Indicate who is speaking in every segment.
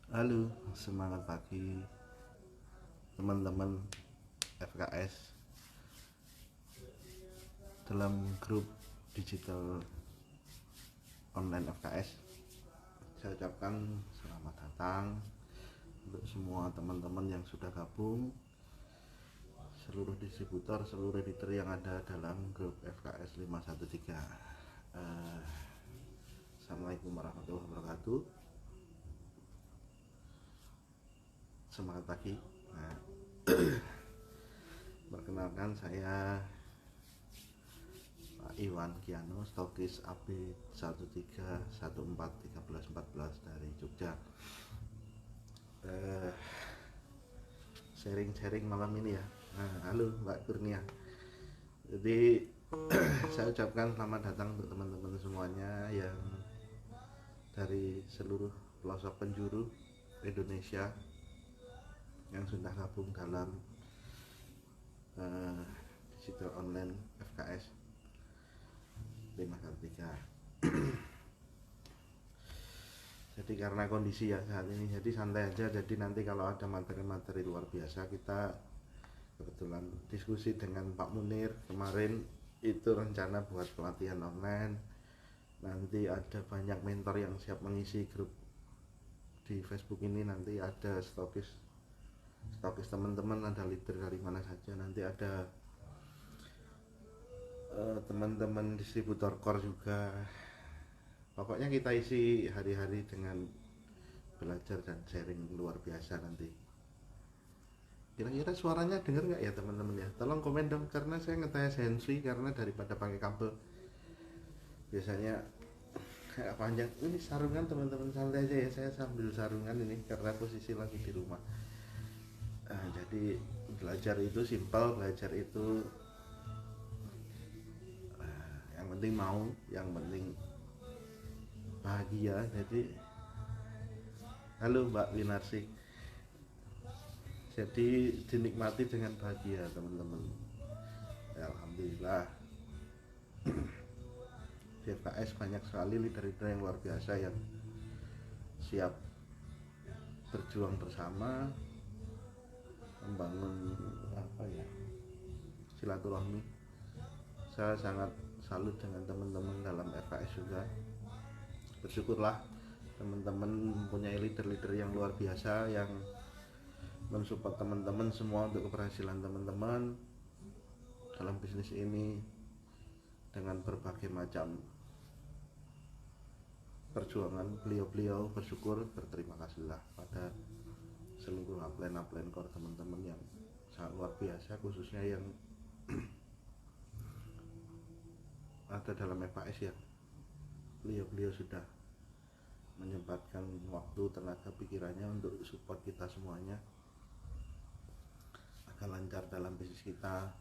Speaker 1: Halo, semangat pagi teman-teman FKS dalam grup digital online FKS. Saya ucapkan selamat datang untuk semua teman-teman yang sudah gabung, seluruh distributor, seluruh editor yang ada dalam grup FKS 513. Assalamualaikum warahmatullahi wabarakatuh. Semangat pagi. Nah, perkenalkan saya Pak Iwan Kiano, stokis AB 13141314 dari Jogja. Sharing-sharing malam ini ya. Nah, halo Mbak Kurnia. Jadi saya ucapkan selamat datang untuk teman-teman semuanya yang dari seluruh pelosok penjuru Indonesia yang sudah gabung dalam digital online FKS 513. Jadi karena kondisi ya saat ini, jadi santai aja. Jadi nanti kalau ada materi-materi luar biasa, kita kebetulan diskusi dengan Pak Munir kemarin itu rencana buat pelatihan online. Nanti ada banyak mentor yang siap mengisi grup di Facebook ini. Nanti ada stokis teman-teman, ada leader dari mana saja. Nanti ada teman-teman distributor core juga. Pokoknya kita isi hari-hari dengan belajar dan sharing luar biasa nanti. Kira-kira suaranya dengar nggak ya teman-teman ya? Tolong komen dong, karena saya ngetes handsfree karena daripada pakai kabel biasanya kayak panjang. Ini sarungan teman-teman, santai aja ya, saya sambil sarungan ini karena posisi lagi di rumah. Jadi belajar itu simpel, belajar itu yang penting mau, yang penting bahagia. Jadi halo Mbak Winarsi, jadi dinikmati dengan bahagia teman-teman ya, alhamdulillah. Di FKS banyak sekali leader-leader yang luar biasa yang siap berjuang bersama membangun silaturahmi. Saya sangat salut dengan teman-teman dalam FKS juga. Bersyukurlah teman-teman mempunyai leader-leader yang luar biasa yang mensupport teman-teman semua untuk keberhasilan teman-teman dalam bisnis ini dengan berbagai macam perjuangan. Beliau-beliau bersyukur, berterima kasihlah pada seluruh upline core teman-teman yang sangat luar biasa, khususnya yang ada dalam FKS ya. Beliau-beliau sudah menyempatkan waktu, tenaga, pikirannya untuk support kita semuanya agar lancar dalam bisnis kita.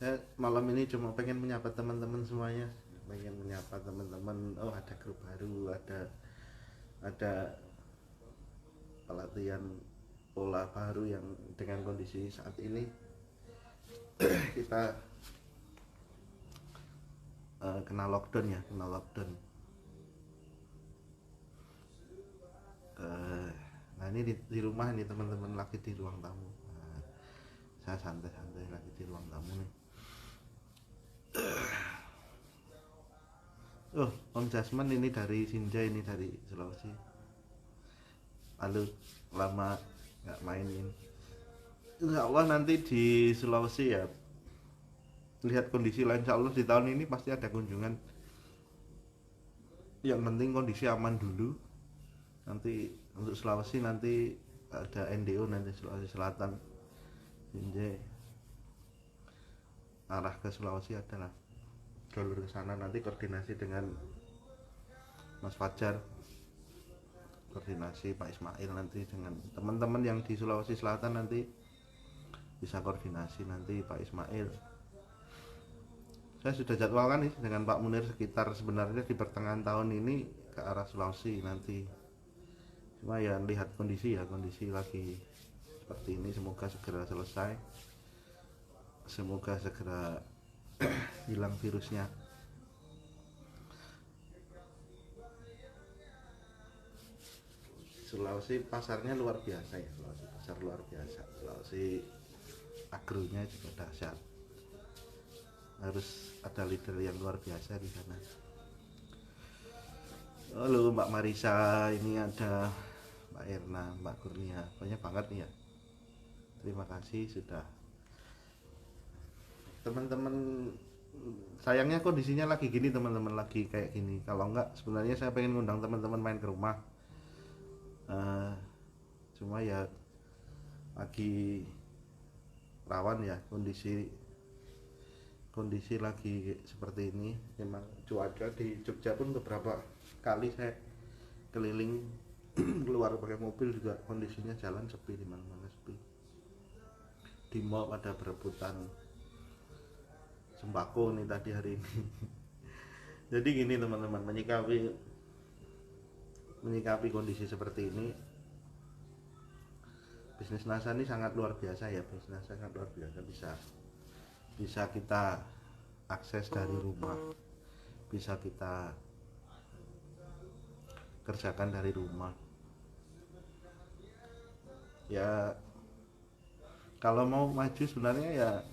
Speaker 1: Saya malam ini cuma pengen menyapa teman-teman semuanya, pengen menyapa teman-teman. Oh, ada grup baru, ada pelatihan pola baru yang dengan kondisi saat ini kita kena lockdown ya, nah ini di rumah ini teman-teman lagi di ruang tamu. Nah, saya santai-santai lagi di ruang tamu nih. Oh, Om Jasman ini dari Sinja, ini dari Sulawesi. Halo, lama nggak main ini. Insya Allah nanti di Sulawesi ya, lihat kondisi lain, insya Allah di tahun ini pasti ada kunjungan. Yang penting kondisi aman dulu. Nanti untuk Sulawesi nanti ada NDO, nanti Sulawesi Selatan, Sinjai, arah ke Sulawesi adalah jalur ke sana. Nanti koordinasi dengan Mas Fajar, koordinasi Pak Ismail nanti dengan teman-teman yang di Sulawesi Selatan, nanti bisa koordinasi nanti Pak Ismail. Saya sudah jadwalkan nih dengan Pak Munir sekitar sebenarnya di pertengahan tahun ini ke arah Sulawesi nanti. Cuma ya lihat kondisi ya, kondisi lagi seperti ini, semoga segera selesai, semoga segera hilang virusnya. Sulawesi pasarnya luar biasa ya, Sulawesi pasar luar biasa, Sulawesi agronya juga dahsyat, harus ada leader yang luar biasa di sana. Halo Mbak Marisa, ini ada Mbak Erna, Mbak Kurnia, banyak banget nih ya. Terima kasih sudah. Teman-teman, sayangnya kondisinya lagi gini teman-teman, lagi kayak gini. Kalau enggak sebenarnya saya pengen ngundang teman-teman main ke rumah. Eh, Cuma ya lagi rawan ya, kondisi kondisi lagi seperti ini. Memang cuaca di Jogja pun beberapa kali saya keliling keluar pakai mobil juga kondisinya jalan sepi, di mana-mana sepi. Di mall pada berebutan sembako nih tadi hari ini. Jadi gini teman-teman, menyikapi kondisi seperti ini, bisnis NASA ini sangat luar biasa ya, bisnis NASA sangat luar biasa, bisa kita akses dari rumah, bisa kita kerjakan dari rumah ya. Kalau mau maju sebenarnya ya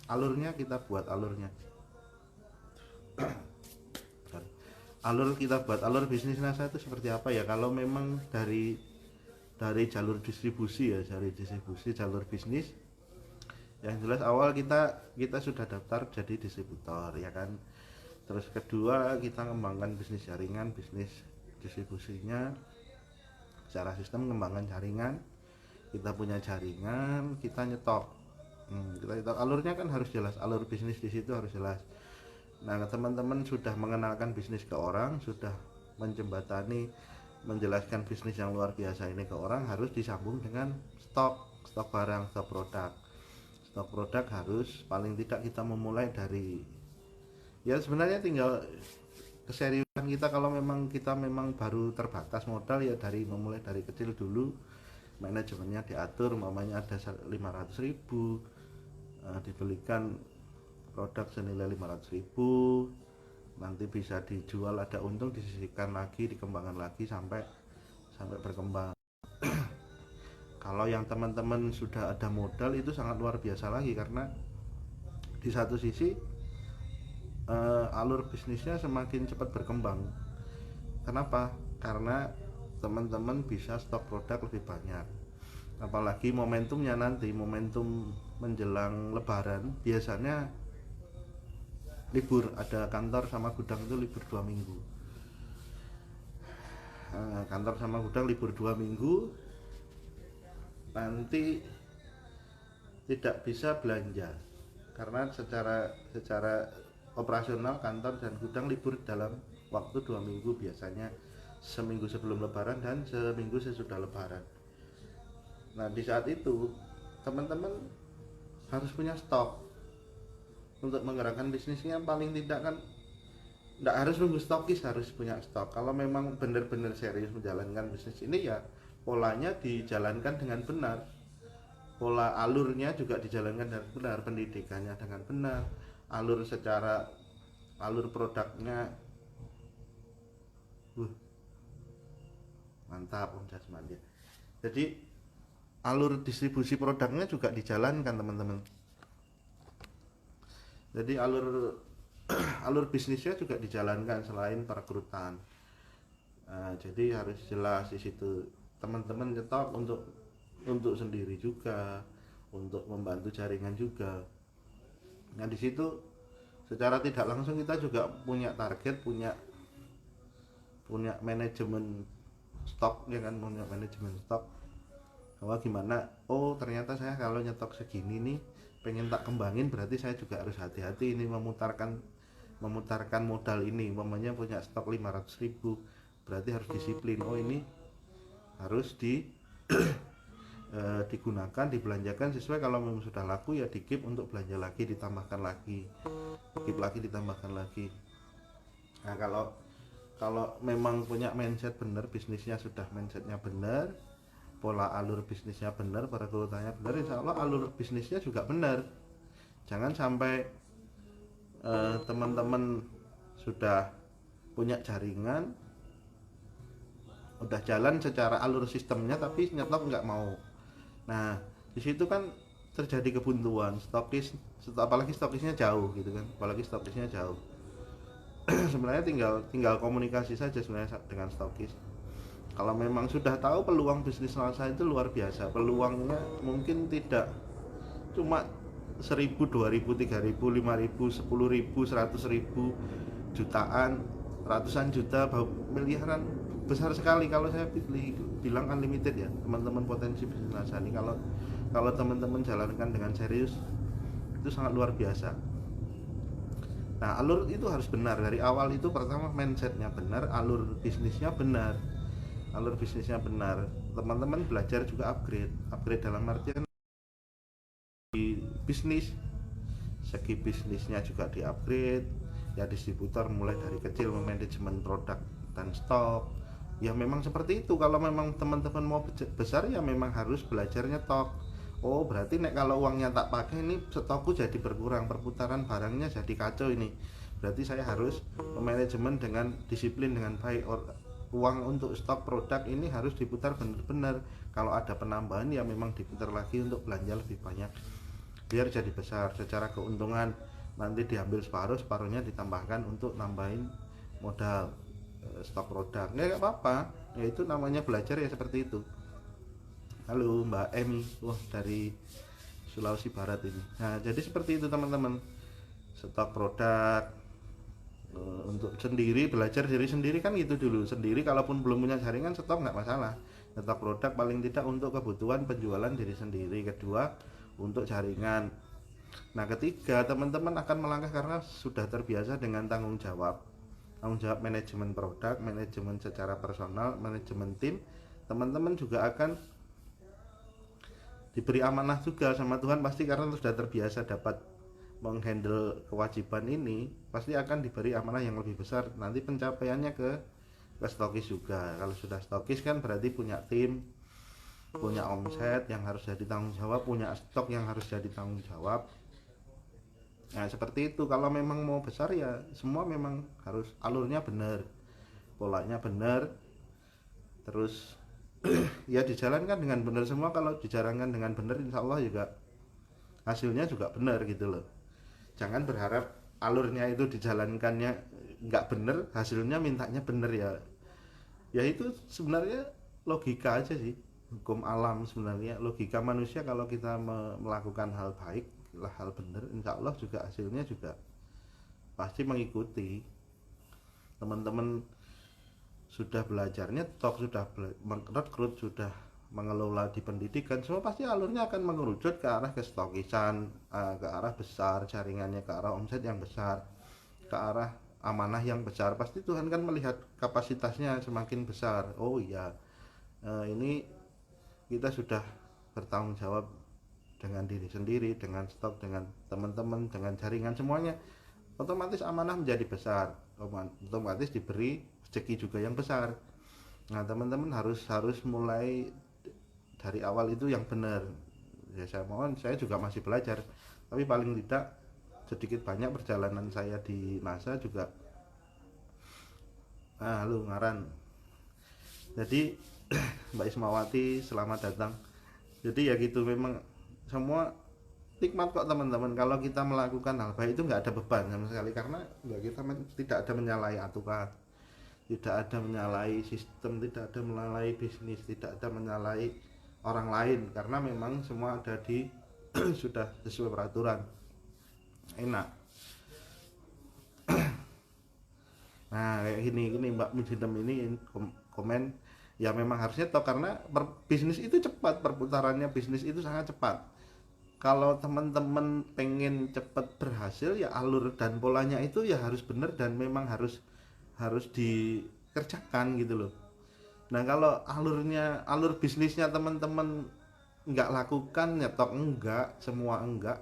Speaker 1: alurnya kita buat alurnya kita buat alur bisnis NASA itu seperti apa ya. Kalau memang dari jalur distribusi ya, jalur bisnis, yang jelas awal kita sudah daftar jadi distributor ya kan. Terus kedua, kita ngembangkan bisnis jaringan, bisnis distribusinya secara sistem, ngembangkan jaringan. Kita punya jaringan, kita nyetok. Kita nyetok, alurnya kan harus jelas, alur bisnis di situ harus jelas. Nah, teman-teman sudah mengenalkan bisnis ke orang, sudah menjembatani, menjelaskan bisnis yang luar biasa ini ke orang, harus disambung dengan stok barang, stok produk harus paling tidak kita memulai dari, ya sebenarnya tinggal keseriusan kita. Kalau memang kita baru terbatas modal ya memulai dari kecil dulu, manajemennya diatur, mamanya ada 500.000, dibelikan produk senilai 500.000, nanti bisa dijual, ada untung, disisihkan lagi, dikembangkan lagi sampai berkembang. Kalau yang teman-teman sudah ada modal itu sangat luar biasa lagi, karena di satu sisi alur bisnisnya semakin cepat berkembang. Kenapa? Karena teman-teman bisa stok produk lebih banyak, apalagi momentumnya nanti, momentum menjelang lebaran, biasanya libur, ada kantor sama gudang itu libur 2 minggu. Kantor sama gudang libur 2 minggu, nanti tidak bisa belanja karena secara operasional kantor dan gudang libur dalam waktu 2 minggu, biasanya seminggu sebelum lebaran dan seminggu sesudah lebaran. Nah, di saat itu teman-teman harus punya stok untuk menggerakkan bisnisnya. Paling tidak kan tidak harus nunggu stokis, harus punya stok. Kalau memang benar-benar serius menjalankan bisnis ini ya polanya dijalankan dengan benar, pola alurnya juga dijalankan dengan benar, pendidikannya dengan benar, alur produknya mantap Om Jasmandi. Jadi alur distribusi produknya juga dijalankan teman-teman. Jadi alur bisnisnya juga dijalankan selain perekrutan. Jadi harus jelas di situ, teman-teman nyetok untuk sendiri juga, untuk membantu jaringan juga. Nah, di situ secara tidak langsung kita juga punya target, punya manajemen stok ya kan, punya manajemen stok. Bahwa gimana, oh ternyata saya kalau nyetok segini nih pengen tak kembangin, berarti saya juga harus hati-hati ini memutarkan modal ini. Umpamanya punya stok 500.000, berarti harus disiplin. Oh ini harus digunakan, dibelanjakan sesuai. Kalau memang sudah laku ya di keep untuk belanja lagi, ditambahkan lagi, keep lagi, ditambahkan lagi. Nah, kalau memang punya mindset benar, bisnisnya sudah mindsetnya benar, pola alur bisnisnya benar, perekrutannya benar, insya Allah alur bisnisnya juga benar. Jangan sampai teman-teman sudah punya jaringan, udah jalan secara alur sistemnya tapi nyetok nggak mau. Nah di situ kan terjadi kebuntuan apalagi stokisnya jauh gitu kan, apalagi stokisnya jauh. Sebenarnya tinggal komunikasi saja sebenarnya dengan stokis. Kalau memang sudah tahu peluang bisnis Salsa itu luar biasa, peluangnya mungkin tidak cuma 1.000, 2.000, 3.000, 5.000, 10.000, 100.000, jutaan, ratusan juta, miliaran, besar sekali. Kalau saya bilang unlimited ya teman-teman, potensi bisnis Salsa ini kalau teman-teman jalankan dengan serius itu sangat luar biasa. Nah alur itu harus benar dari awal. Itu pertama mindsetnya benar, alur bisnisnya benar. Teman-teman belajar juga upgrade dalam artian di bisnis, segi bisnisnya juga di upgrade ya. Distributor mulai dari kecil, manajemen produk dan stok ya, memang seperti itu. Kalau memang teman-teman mau besar ya memang harus belajar nyetok. Oh berarti kalau uangnya tak pakai ini stokku jadi berkurang, perputaran barangnya jadi kacau ini, berarti saya harus manajemen dengan disiplin dengan baik. Uang untuk stok produk ini harus diputar benar-benar. Kalau ada penambahan ya memang diputar lagi untuk belanja lebih banyak biar jadi besar. Secara keuntungan nanti diambil separuhnya ditambahkan untuk nambahin modal stok produk. Nggak apa-apa, ya itu namanya belajar ya, seperti itu. Halo Mbak Emi, wah dari Sulawesi Barat ini. Nah jadi seperti itu teman-teman, stok produk untuk sendiri, belajar diri sendiri kan gitu dulu sendiri. Kalaupun belum punya jaringan stok nggak masalah, stok produk paling tidak untuk kebutuhan penjualan diri sendiri. Kedua untuk jaringan. Nah ketiga teman-teman akan melangkah karena sudah terbiasa dengan tanggung jawab manajemen produk, manajemen secara personal, manajemen tim. Teman-teman juga akan diberi amanah juga sama Tuhan pasti, karena sudah terbiasa dapat menghandle kewajiban ini, pasti akan diberi amanah yang lebih besar. Nanti pencapaiannya ke stokis juga. Kalau sudah stokis kan berarti punya tim, punya omset yang harus jadi tanggung jawab, punya stok yang harus jadi tanggung jawab. Nah seperti itu. Kalau memang mau besar ya semua memang harus alurnya benar, polanya benar, terus ya dijalankan dengan benar semua. Kalau dijalankan dengan benar insya Allah juga hasilnya juga benar gitu loh. Jangan berharap alurnya itu dijalankannya nggak bener, hasilnya mintanya bener ya. Ya itu sebenarnya logika aja sih, hukum alam sebenarnya, logika manusia. Kalau kita melakukan hal baik, hal bener, insya Allah juga hasilnya juga pasti mengikuti. Teman-teman sudah belajarnya tok, sudah merekrut, sudah mengelola di pendidikan, semua pasti alurnya akan mengerucut ke arah kestokisan, ke arah besar jaringannya, ke arah omset yang besar, ke arah amanah yang besar. Pasti Tuhan kan melihat kapasitasnya semakin besar. Oh iya, ini kita sudah bertanggung jawab dengan diri sendiri, dengan stok, dengan teman-teman, dengan jaringan, semuanya otomatis amanah menjadi besar, otomatis diberi rezeki juga yang besar. Nah teman-teman harus mulai dari awal itu yang benar ya. Saya juga masih belajar, tapi paling tidak sedikit banyak perjalanan saya di NASA juga. Halo ngaran, jadi Mbak Ismawati selamat datang. Jadi ya gitu, memang semua nikmat kok teman-teman. Kalau kita melakukan hal baik itu nggak ada beban sama sekali, karena ya kita tidak ada menyalahi aturan, tidak ada menyalahi sistem, tidak ada menyalahi bisnis, tidak ada menyalahi orang lain, karena memang semua ada di sudah sesuai peraturan. Enak. Nah kayak gini Mbak Mujidem ini komen ya, memang harusnya toh, karena bisnis itu cepat, perputarannya bisnis itu sangat cepat. Kalau teman-teman pengen cepat berhasil ya alur dan polanya itu ya harus benar dan memang harus dikerjakan gitu loh. Nah kalau alur bisnisnya teman-teman nggak lakukan, nyetok enggak, semua enggak,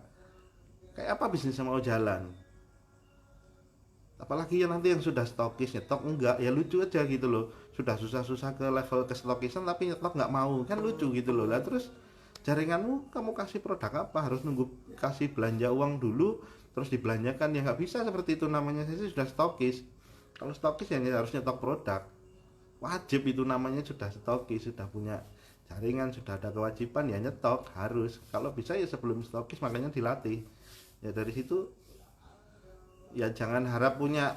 Speaker 1: kayak apa bisnisnya mau jalan? Apalagi yang nanti yang sudah stokis nyetok enggak, ya lucu aja gitu loh. Sudah susah-susah ke level kestokisan tapi nyetok nggak mau, kan lucu gitu loh. Lah terus jaringanmu kamu kasih produk apa? Harus nunggu kasih belanja uang dulu terus dibelanjakan, ya nggak bisa seperti itu. Namanya saya sudah stokis. Kalau stokis ya harus nyetok produk. wajib, itu namanya sudah stokis, sudah punya jaringan, sudah ada kewajiban ya nyetok harus. Kalau bisa ya sebelum stokis makanya dilatih. Ya dari situ ya jangan harap punya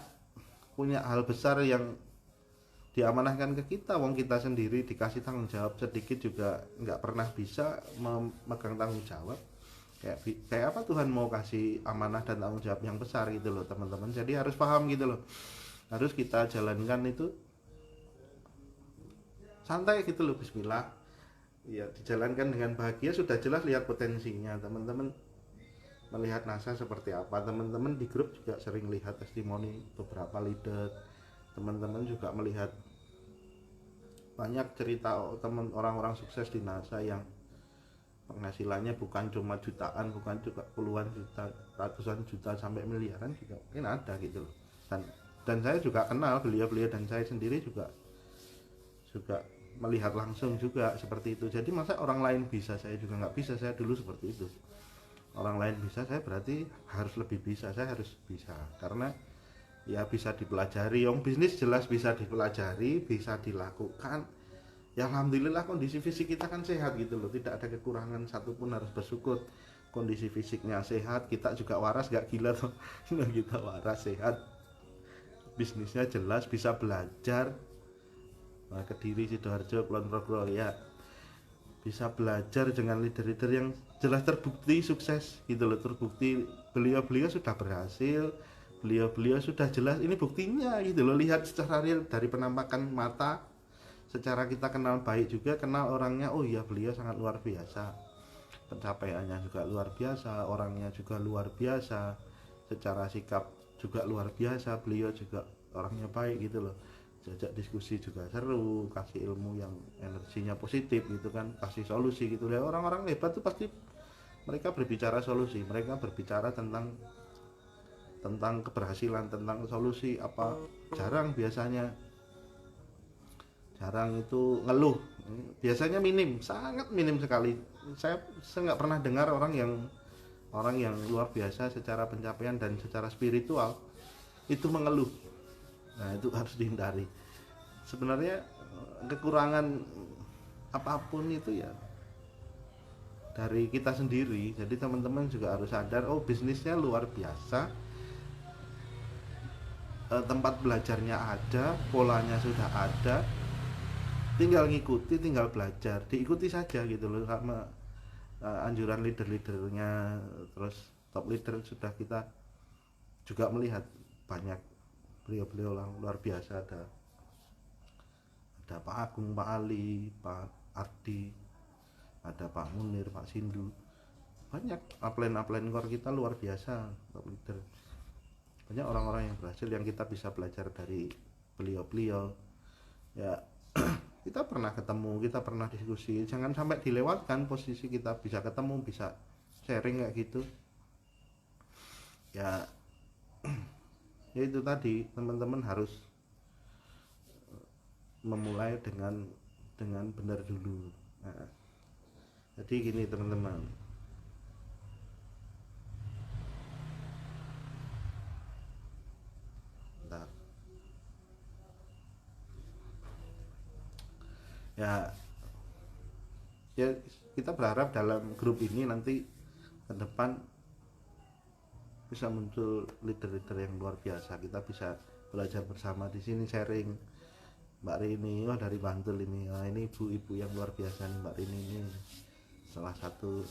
Speaker 1: hal besar yang diamanahkan ke kita, wong kita sendiri dikasih tanggung jawab sedikit juga nggak pernah bisa memegang tanggung jawab. Kayak apa Tuhan mau kasih amanah dan tanggung jawab yang besar gitu loh teman-teman. Jadi harus paham gitu loh, harus kita jalankan itu santai gitu loh, bismillah ya, dijalankan dengan bahagia. Sudah jelas lihat potensinya teman-teman, melihat NASA seperti apa. Teman-teman di grup juga sering lihat testimoni beberapa leader, teman-teman juga melihat banyak cerita teman orang-orang sukses di NASA yang penghasilannya bukan cuma jutaan, bukan juga puluhan juta, ratusan juta sampai miliaran juga mungkin ada gitu loh. Dan saya juga kenal beliau-beliau, dan saya sendiri juga melihat langsung juga seperti itu. Jadi masa orang lain bisa saya juga nggak bisa? Saya dulu seperti itu. Orang lain bisa, saya berarti harus lebih bisa, saya harus bisa, karena ya bisa dipelajari. Yang bisnis jelas bisa dipelajari, bisa dilakukan. Ya alhamdulillah kondisi fisik kita kan sehat gitu loh, tidak ada kekurangan satupun, harus bersyukur kondisi fisiknya sehat. Kita juga waras, gak gila tuh. Kita waras, sehat, bisnisnya jelas, bisa belajar. Nah, Kediri, Sidoarjo, Kulon Progo ya bisa belajar dengan leader-leader yang jelas terbukti sukses gitu loh, terbukti beliau-beliau sudah berhasil, beliau-beliau sudah jelas ini buktinya gitu loh. Lihat secara real dari penampakan mata, secara kita kenal baik juga, kenal orangnya, oh iya beliau sangat luar biasa, pencapaiannya juga luar biasa, orangnya juga luar biasa, secara sikap juga luar biasa, beliau juga orangnya baik gitu loh. Jajak diskusi juga seru, kasih ilmu yang energinya positif gitu kan, kasih solusi gitu ya. Orang-orang hebat tuh pasti mereka berbicara solusi, mereka berbicara tentang keberhasilan, tentang solusi apa. Jarang itu ngeluh, biasanya minim, sangat minim sekali. Saya nggak pernah dengar orang yang luar biasa secara pencapaian dan secara spiritual itu mengeluh. Nah itu harus dihindari. Sebenarnya kekurangan apapun itu ya dari kita sendiri. Jadi teman-teman juga harus sadar, oh bisnisnya luar biasa, tempat belajarnya ada, polanya sudah ada, tinggal ngikuti, tinggal belajar, diikuti saja gitu loh sama anjuran leader-leadernya. Terus top leader sudah kita juga melihat banyak beliau-beliau luar biasa. Ada Pak Agung, Pak Ali, Pak Ardi, ada Pak Munir, Pak Sindu, banyak upline core kita luar biasa, top leader. Banyak orang-orang yang berhasil yang kita bisa belajar dari beliau-beliau ya. Kita pernah ketemu, kita pernah diskusi, jangan sampai dilewatkan posisi kita bisa ketemu, bisa sharing kayak gitu ya. Ya itu tadi, teman-teman harus memulai dengan benar dulu. Nah, jadi gini teman-teman, bentar. Ya kita berharap dalam grup ini nanti ke depan bisa muncul leader-leader yang luar biasa. Kita bisa belajar bersama di sini, sharing. Mbak Rini, oh dari Bantul ini, nah, ini ibu-ibu yang luar biasa nih. Mbak Rini ini salah satu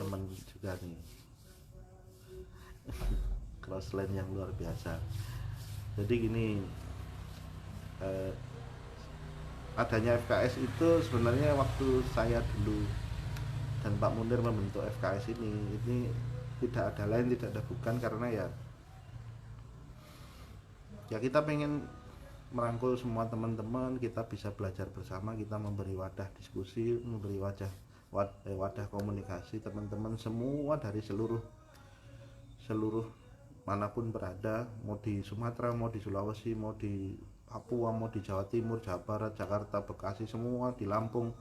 Speaker 1: teman juga nih, crossline yang luar biasa. Jadi gini, adanya FKS itu sebenarnya waktu saya dulu dan Pak Munir membentuk FKS ini tidak ada lain, tidak ada bukan, karena ya kita pengen merangkul semua teman-teman, kita bisa belajar bersama, kita memberi wadah diskusi, memberi wadah komunikasi teman-teman semua dari seluruh manapun berada, mau di Sumatera, mau di Sulawesi, mau di Papua, mau di Jawa Timur, Jawa Barat, Jakarta, Bekasi, semua di Lampung,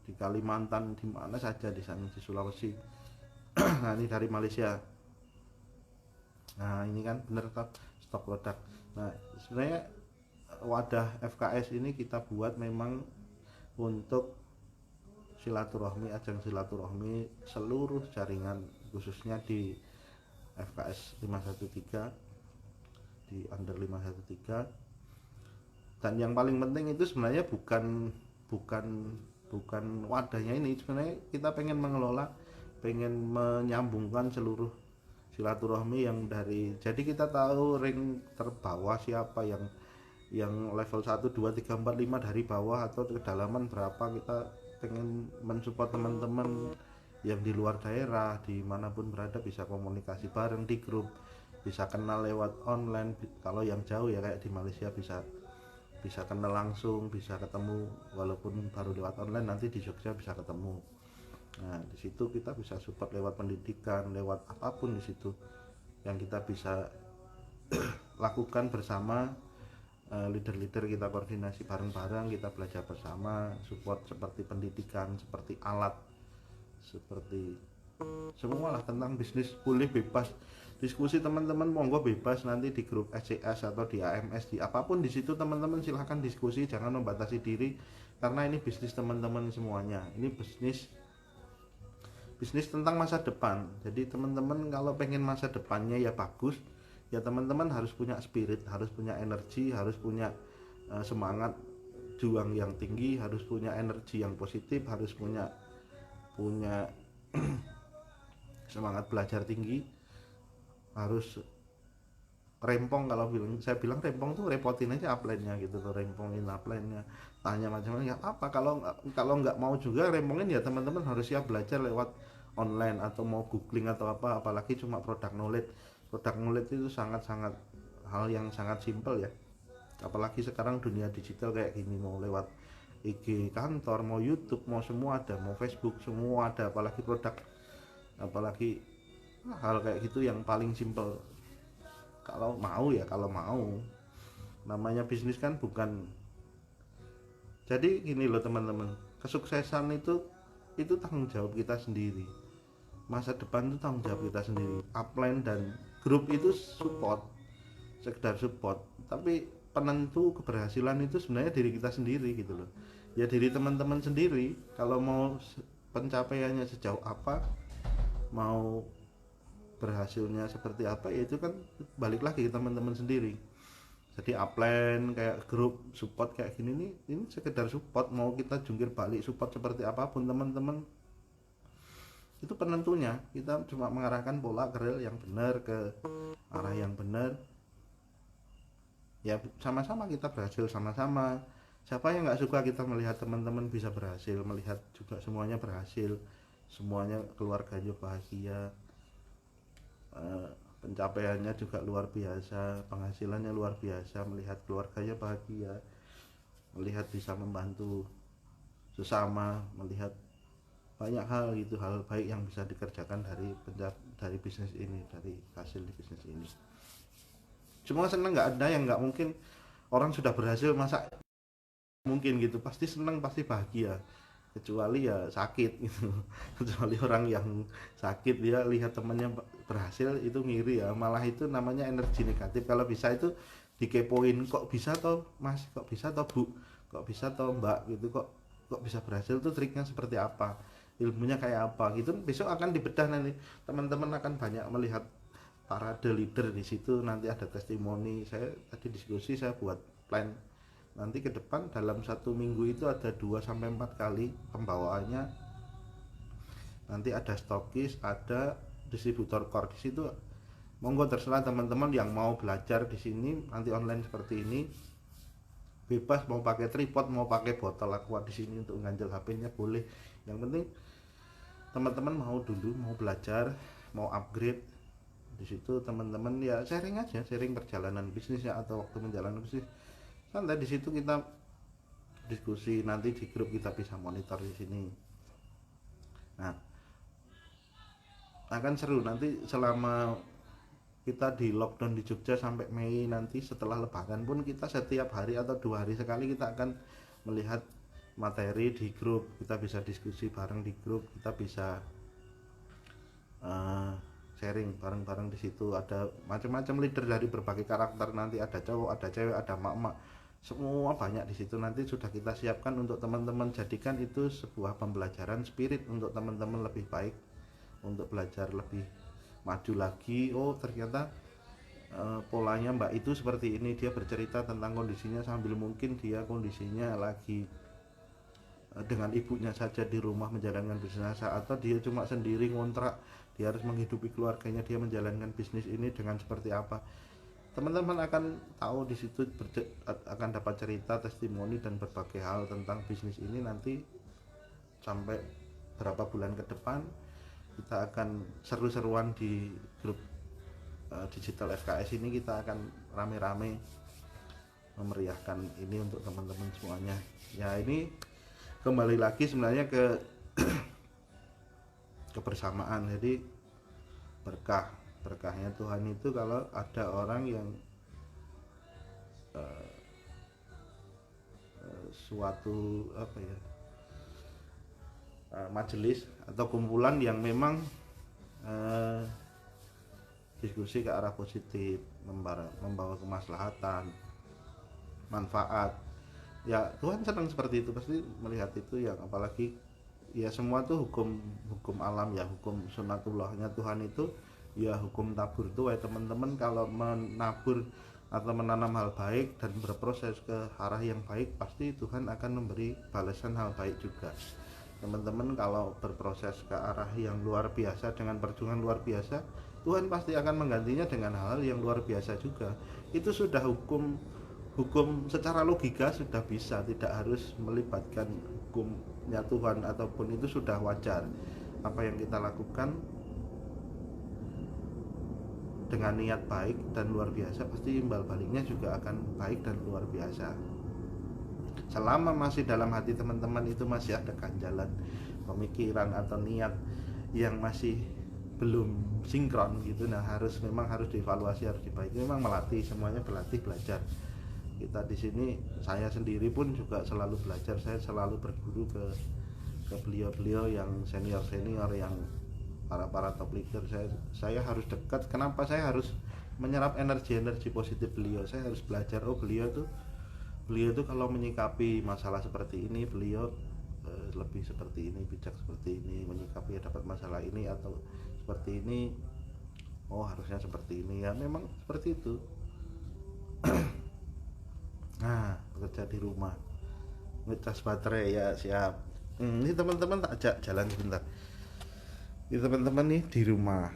Speaker 1: di Kalimantan, di mana saja di sana, di Sulawesi. Nah ini dari Malaysia. Nah ini kan bener stok produk. Nah sebenarnya wadah FKS ini kita buat memang untuk silaturahmi, ajang silaturahmi seluruh jaringan, khususnya di FKS 513, di under 513. Dan yang paling penting itu sebenarnya bukan wadahnya ini, sebenarnya kita pengen mengelola, pengen menyambungkan seluruh silaturahmi yang dari, jadi kita tahu ring terbawah siapa yang level 1, 2, 3, 4, 5 dari bawah atau kedalaman berapa. Kita pengen mensupport teman-teman yang di luar daerah, dimanapun berada, bisa komunikasi bareng di grup, bisa kenal lewat online. Kalau yang jauh ya kayak di Malaysia bisa kenal langsung, bisa ketemu walaupun baru lewat online, nanti di Jogja bisa ketemu. Nah di situ kita bisa support lewat pendidikan, lewat apapun di situ yang kita bisa lakukan bersama. Leader-leader kita koordinasi bareng-bareng, kita belajar bersama, support seperti pendidikan, seperti alat, seperti semua lah tentang bisnis. Boleh bebas diskusi teman-teman, monggo bebas nanti di grup SCS atau di AMS, di apapun di situ teman-teman silahkan diskusi, jangan membatasi diri, karena ini bisnis teman-teman semuanya. Ini bisnis tentang masa depan. Jadi teman-teman kalau pengen masa depannya ya bagus, ya teman-teman harus punya spirit, harus punya energi, harus punya semangat juang yang tinggi, harus punya energi yang positif, harus punya semangat belajar tinggi, harus rempong. Kalau saya bilang rempong tuh repotin aja upline-nya gitu tuh, rempongin upline-nya, tanya macam-macam ya apa. Kalau nggak mau juga rempongin, ya teman-teman harus siap belajar lewat online atau mau googling atau apa. Apalagi cuma produk knowledge itu sangat-sangat hal yang sangat simpel ya. Apalagi sekarang dunia digital kayak gini, mau lewat IG kantor, mau YouTube, mau semua ada, mau Facebook semua ada. Apalagi hal kayak gitu yang paling simpel. Kalau mau namanya bisnis kan bukan. Jadi gini loh teman-teman, kesuksesan itu tanggung jawab kita sendiri, masa depan itu tanggung jawab kita sendiri. Upline dan grup itu sekedar support, tapi penentu keberhasilan itu sebenarnya diri kita sendiri gitu loh. Ya diri teman-teman sendiri, kalau mau pencapaiannya sejauh apa, mau berhasilnya seperti apa, ya itu kan balik lagi ke teman-teman sendiri. Jadi upline kayak grup support kayak gini nih, ini sekedar support, mau kita jungkir balik support seperti apapun teman-teman, itu penentunya. Kita cuma mengarahkan pola kerel yang benar ke arah yang benar, ya sama-sama kita berhasil sama-sama. Siapa yang nggak suka kita melihat teman-teman bisa berhasil, melihat juga semuanya berhasil, semuanya keluarganya bahagia, pencapaiannya juga luar biasa, penghasilannya luar biasa, melihat keluarganya bahagia, melihat bisa membantu sesama, melihat banyak hal gitu, hal baik yang bisa dikerjakan dari bisnis ini, dari hasil di bisnis ini. Semua senang, nggak ada yang nggak mungkin. Orang sudah berhasil masa mungkin gitu, pasti senang, pasti bahagia, kecuali ya sakit gitu. Kecuali orang yang sakit, dia lihat temannya berhasil itu ngiri ya, malah itu namanya energi negatif. Kalau bisa itu dikepoin, kok bisa toh mas, kok bisa toh bu, kok bisa toh mbak gitu, kok bisa berhasil tuh triknya seperti apa, ilmunya kayak apa gitu. Besok akan dibedah, nanti teman-teman akan banyak melihat para leader di situ, nanti ada testimoni. Saya tadi diskusi, saya buat plan nanti ke depan dalam 1 minggu itu ada 2-4 kali pembawaannya. Nanti ada stokis, ada distributor core di situ. Monggo terserah teman-teman yang mau belajar di sini nanti online seperti ini, bebas mau pakai tripod, mau pakai botol aqua di sini untuk nganjel HP-nya boleh. Yang penting teman-teman mau dulu, mau belajar, mau upgrade di situ. Teman-teman ya sharing aja, sharing perjalanan bisnisnya atau waktu menjalani bisnis. Santai di situ, kita diskusi, nanti di grup kita bisa monitor di sini. Nah, akan seru nanti selama kita di lockdown di Jogja sampai Mei nanti. Setelah lebaran pun kita setiap hari atau 2 hari sekali kita akan melihat materi di grup, kita bisa diskusi bareng di grup, kita bisa sharing bareng-bareng di situ. Ada macam-macam leader dari berbagai karakter, nanti ada cowok, ada cewek, ada mak-mak, semua banyak di situ. Nanti sudah kita siapkan untuk teman-teman, jadikan itu sebuah pembelajaran spirit untuk teman-teman lebih baik, untuk belajar lebih maju lagi. Oh ternyata polanya mbak itu seperti ini, dia bercerita tentang kondisinya sambil mungkin dia kondisinya lagi dengan ibunya saja di rumah menjalankan bisnis, atau dia cuma sendiri ngontrak, dia harus menghidupi keluarganya, dia menjalankan bisnis ini dengan seperti apa. Teman-teman akan tahu di situ, akan dapat cerita, testimoni dan berbagai hal tentang bisnis ini. Nanti sampai berapa bulan ke depan kita akan seru-seruan di grup digital FKS ini, kita akan rame-rame memeriahkan ini untuk teman-teman semuanya. Ya ini kembali lagi sebenarnya ke kebersamaan. Jadi berkahnya Tuhan itu kalau ada orang yang suatu apa ya, majelis atau kumpulan yang memang diskusi ke arah positif, membawa kemaslahatan, manfaat. Ya Tuhan senang seperti itu, pasti melihat itu. Yang apalagi ya semua tuh hukum alam ya, hukum sunatullahnya Tuhan itu ya, hukum tabur tuh ya teman-teman. Kalau menabur atau menanam hal baik dan berproses ke arah yang baik, pasti Tuhan akan memberi balasan hal baik juga. Teman-teman kalau berproses ke arah yang luar biasa dengan perjuangan luar biasa, Tuhan pasti akan menggantinya dengan hal yang luar biasa juga. Itu sudah hukum secara logika sudah bisa, tidak harus melibatkan hukumnya Tuhan ataupun, itu sudah wajar. Apa yang kita lakukan dengan niat baik dan luar biasa, pasti imbal baliknya juga akan baik dan luar biasa. Selama masih dalam hati teman-teman itu masih ada ganjalan pemikiran atau niat yang masih belum sinkron gitu, nah memang harus dievaluasi, harus dibaiki. Memang melatih, semuanya berlatih, belajar. Kita di sini, saya sendiri pun juga selalu belajar, saya selalu berguru ke beliau-beliau yang senior yang para top leader. Saya harus dekat. Kenapa saya harus menyerap energi positif beliau? Saya harus belajar. Oh beliau tuh kalau menyikapi masalah seperti ini, beliau lebih seperti ini, bijak seperti ini, menyikapi dapat masalah ini atau seperti ini, oh harusnya seperti ini ya, memang seperti itu. Nah, bekerja di rumah, ngecas baterai ya, siap. Ini teman-teman tak ajak jalan sebentar. Ini teman-teman nih di rumah,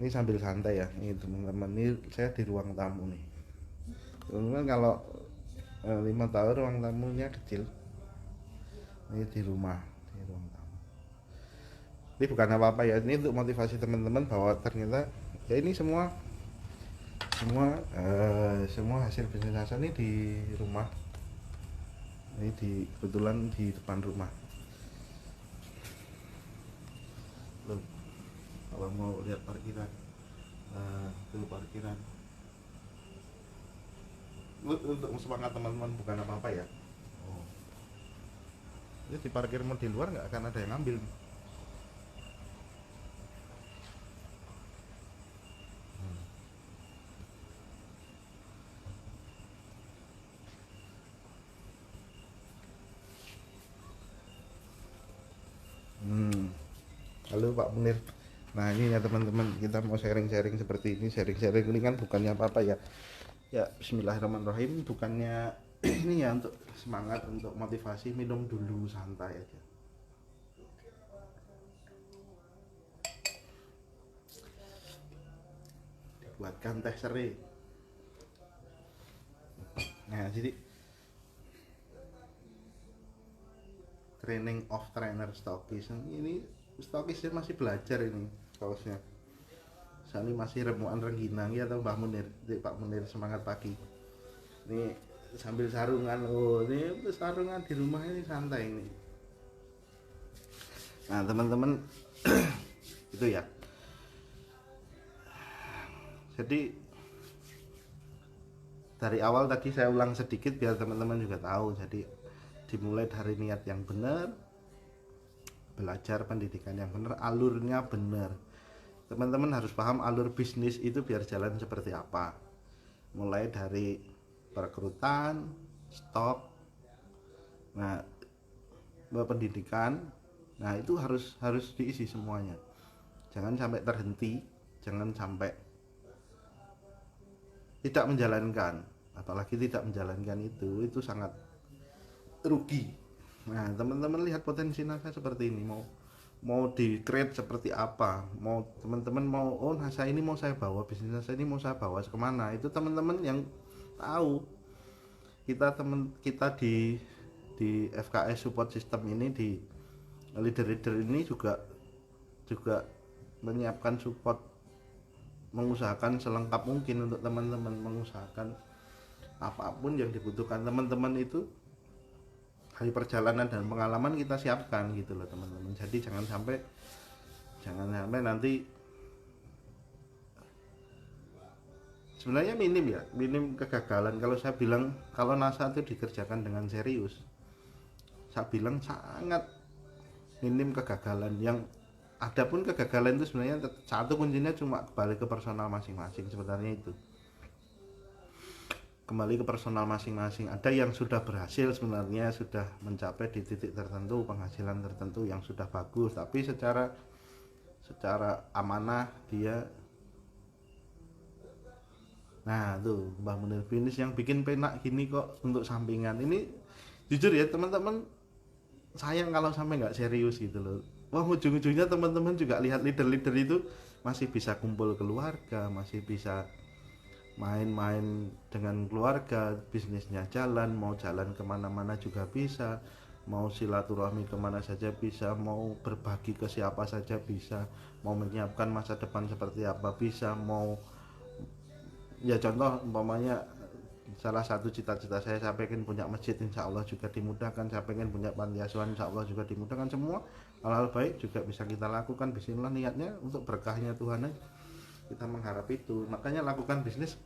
Speaker 1: ini sambil santai ya. Ini teman-teman, ini saya di ruang tamu nih. Teman-teman kalau 5 tahun ruang tamunya kecil. Ini di ruang tamu. Ini bukan apa-apa ya, ini untuk motivasi teman-teman bahwa ternyata ya ini semua hasil bisnis Hasan ini di rumah. Ini kebetulan di depan rumah. Loh, kalau mau lihat parkiran, itu parkiran. Untuk semangat teman-teman, bukan apa-apa ya. Oh. Ini diparkir mau di luar nggak akan ada yang ngambil. Halo Pak Munir. Nah ini ya teman-teman, kita mau sharing-sharing seperti ini. Sharing ini kan bukannya apa-apa ya. Ya bismillahirrahmanirrahim, bukannya ini ya untuk semangat, untuk motivasi. Minum dulu, santai aja. Dibuatkan teh serai. Nah jadi training of trainer stokis ini, stokisnya masih belajar ini kaosnya. Saya ini masih remuan rengginang ya, atau Mbak Munir, Pak Munir semangat pagi. Ini sambil sarungan. Oh ini sarungan di rumah ini santai ini. Nah teman-teman itu ya. Jadi dari awal tadi saya ulang sedikit biar teman-teman juga tahu. Jadi dimulai dari niat yang benar, belajar pendidikan yang benar, alurnya benar. Teman-teman harus paham alur bisnis itu biar jalan seperti apa. Mulai dari perekrutan stok. Nah, pendidikan, nah itu harus diisi semuanya. Jangan sampai terhenti, jangan sampai tidak menjalankan, apalagi tidak menjalankan itu sangat rugi. Nah, teman-teman lihat potensi NASA seperti ini, mau di create seperti apa, mau teman-teman mau, oh NASA ini mau saya bawa, bisnis NASA ini mau saya bawa kemana, itu teman-teman yang tahu. Kita di FKS support system ini, di leader-leader ini juga menyiapkan support, mengusahakan selengkap mungkin untuk teman-teman, mengusahakan apapun yang dibutuhkan teman-teman itu dari perjalanan dan pengalaman kita siapkan gitu loh teman-teman. Jadi jangan sampai nanti, sebenarnya minim kegagalan. Kalau saya bilang kalau NASA itu dikerjakan dengan serius, saya bilang sangat minim kegagalan. Yang ada pun kegagalan itu sebenarnya satu kuncinya cuma kembali ke personal masing-masing. Sebenarnya itu kembali ke personal masing-masing. Ada yang sudah berhasil, sebenarnya sudah mencapai di titik tertentu, penghasilan tertentu yang sudah bagus, tapi secara amanah dia. Nah tuh Mbah Munir finish yang bikin penak gini kok untuk sampingan ini. Jujur ya teman-teman, sayang kalau sampai nggak serius gitu loh. Wah, ujung-ujungnya teman-teman juga lihat leader-leader itu masih bisa kumpul keluarga, masih bisa main-main dengan keluarga, bisnisnya jalan, mau jalan kemana-mana juga bisa, mau silaturahmi kemana saja bisa, mau berbagi ke siapa saja bisa, mau menyiapkan masa depan seperti apa bisa, mau ya contoh umpamanya salah satu cita-cita saya pengen punya masjid, insya Allah juga dimudahkan. Saya pengen punya panti asuhan, insya Allah juga dimudahkan. Semua hal-hal baik juga bisa kita lakukan. Bismillah, niatnya untuk berkahnya Tuhan, kita mengharap itu. Makanya lakukan bisnis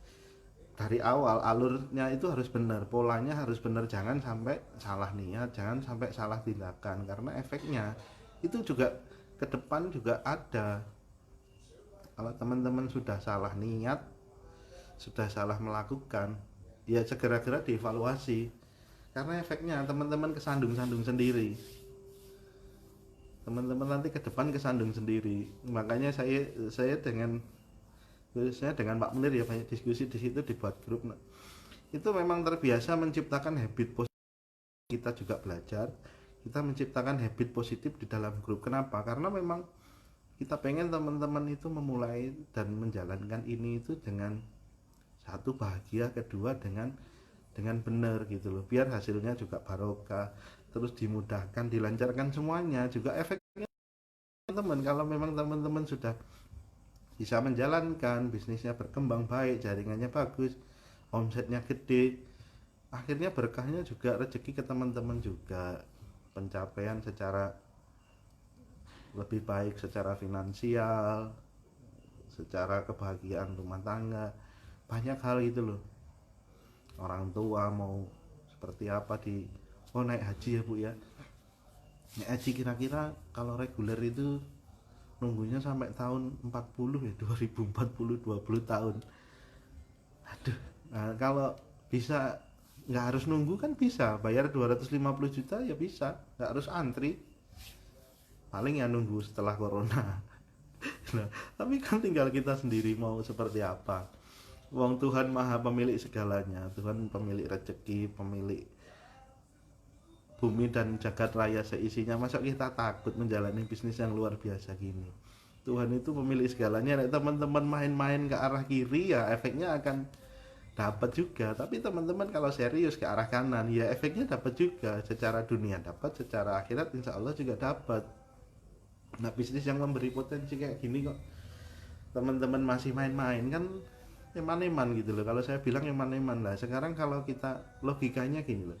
Speaker 1: dari awal, alurnya itu harus benar, polanya harus benar, jangan sampai salah niat, jangan sampai salah tindakan, karena efeknya itu juga ke depan juga ada. Kalau teman-teman sudah salah niat, sudah salah melakukan, ya segera-gera dievaluasi, karena efeknya teman-teman kesandung-sandung sendiri, teman-teman nanti ke depan kesandung sendiri. Makanya saya dengan khususnya dengan Pak Munir ya, banyak diskusi di situ, dibuat grup. Nah, itu memang terbiasa menciptakan habit positif. Kita juga belajar, kita menciptakan habit positif di dalam grup. Kenapa? Karena memang kita pengen teman-teman itu memulai dan menjalankan ini itu dengan satu bahagia, kedua dengan benar gitu loh, biar hasilnya juga barokah, terus dimudahkan, dilancarkan semuanya. Juga efeknya teman-teman, kalau memang teman-teman sudah bisa menjalankan bisnisnya, berkembang baik, jaringannya bagus, omsetnya gede, akhirnya berkahnya juga rezeki ke teman-teman juga, pencapaian secara lebih baik, secara finansial, secara kebahagiaan rumah tangga, banyak hal gitu loh. Orang tua mau seperti apa naik haji ya Bu ya, naik haji kira-kira kalau reguler itu nunggunya sampai tahun 40 ya, 2040, 20 tahun. Aduh, nah, kalau bisa nggak harus nunggu kan, bisa bayar 250 juta ya bisa, nggak harus antri, paling ya nunggu setelah corona. Nah, tapi kan tinggal kita sendiri mau seperti apa. Wong Tuhan maha pemilik segalanya, Tuhan pemilik rezeki, pemilik bumi dan jagat raya seisinya. Masa kita takut menjalani bisnis yang luar biasa gini? Tuhan itu pemilik segalanya. Nek teman-teman main-main ke arah kiri ya efeknya akan dapat juga, tapi teman-teman kalau serius ke arah kanan ya efeknya dapat juga, secara dunia dapat, secara akhirat insya Allah juga dapat. Nah, bisnis yang memberi potensi kayak gini kok teman-teman masih main-main, kan eman-eman gitu loh. Kalau saya bilang eman-eman lah. Sekarang kalau kita logikanya gini loh,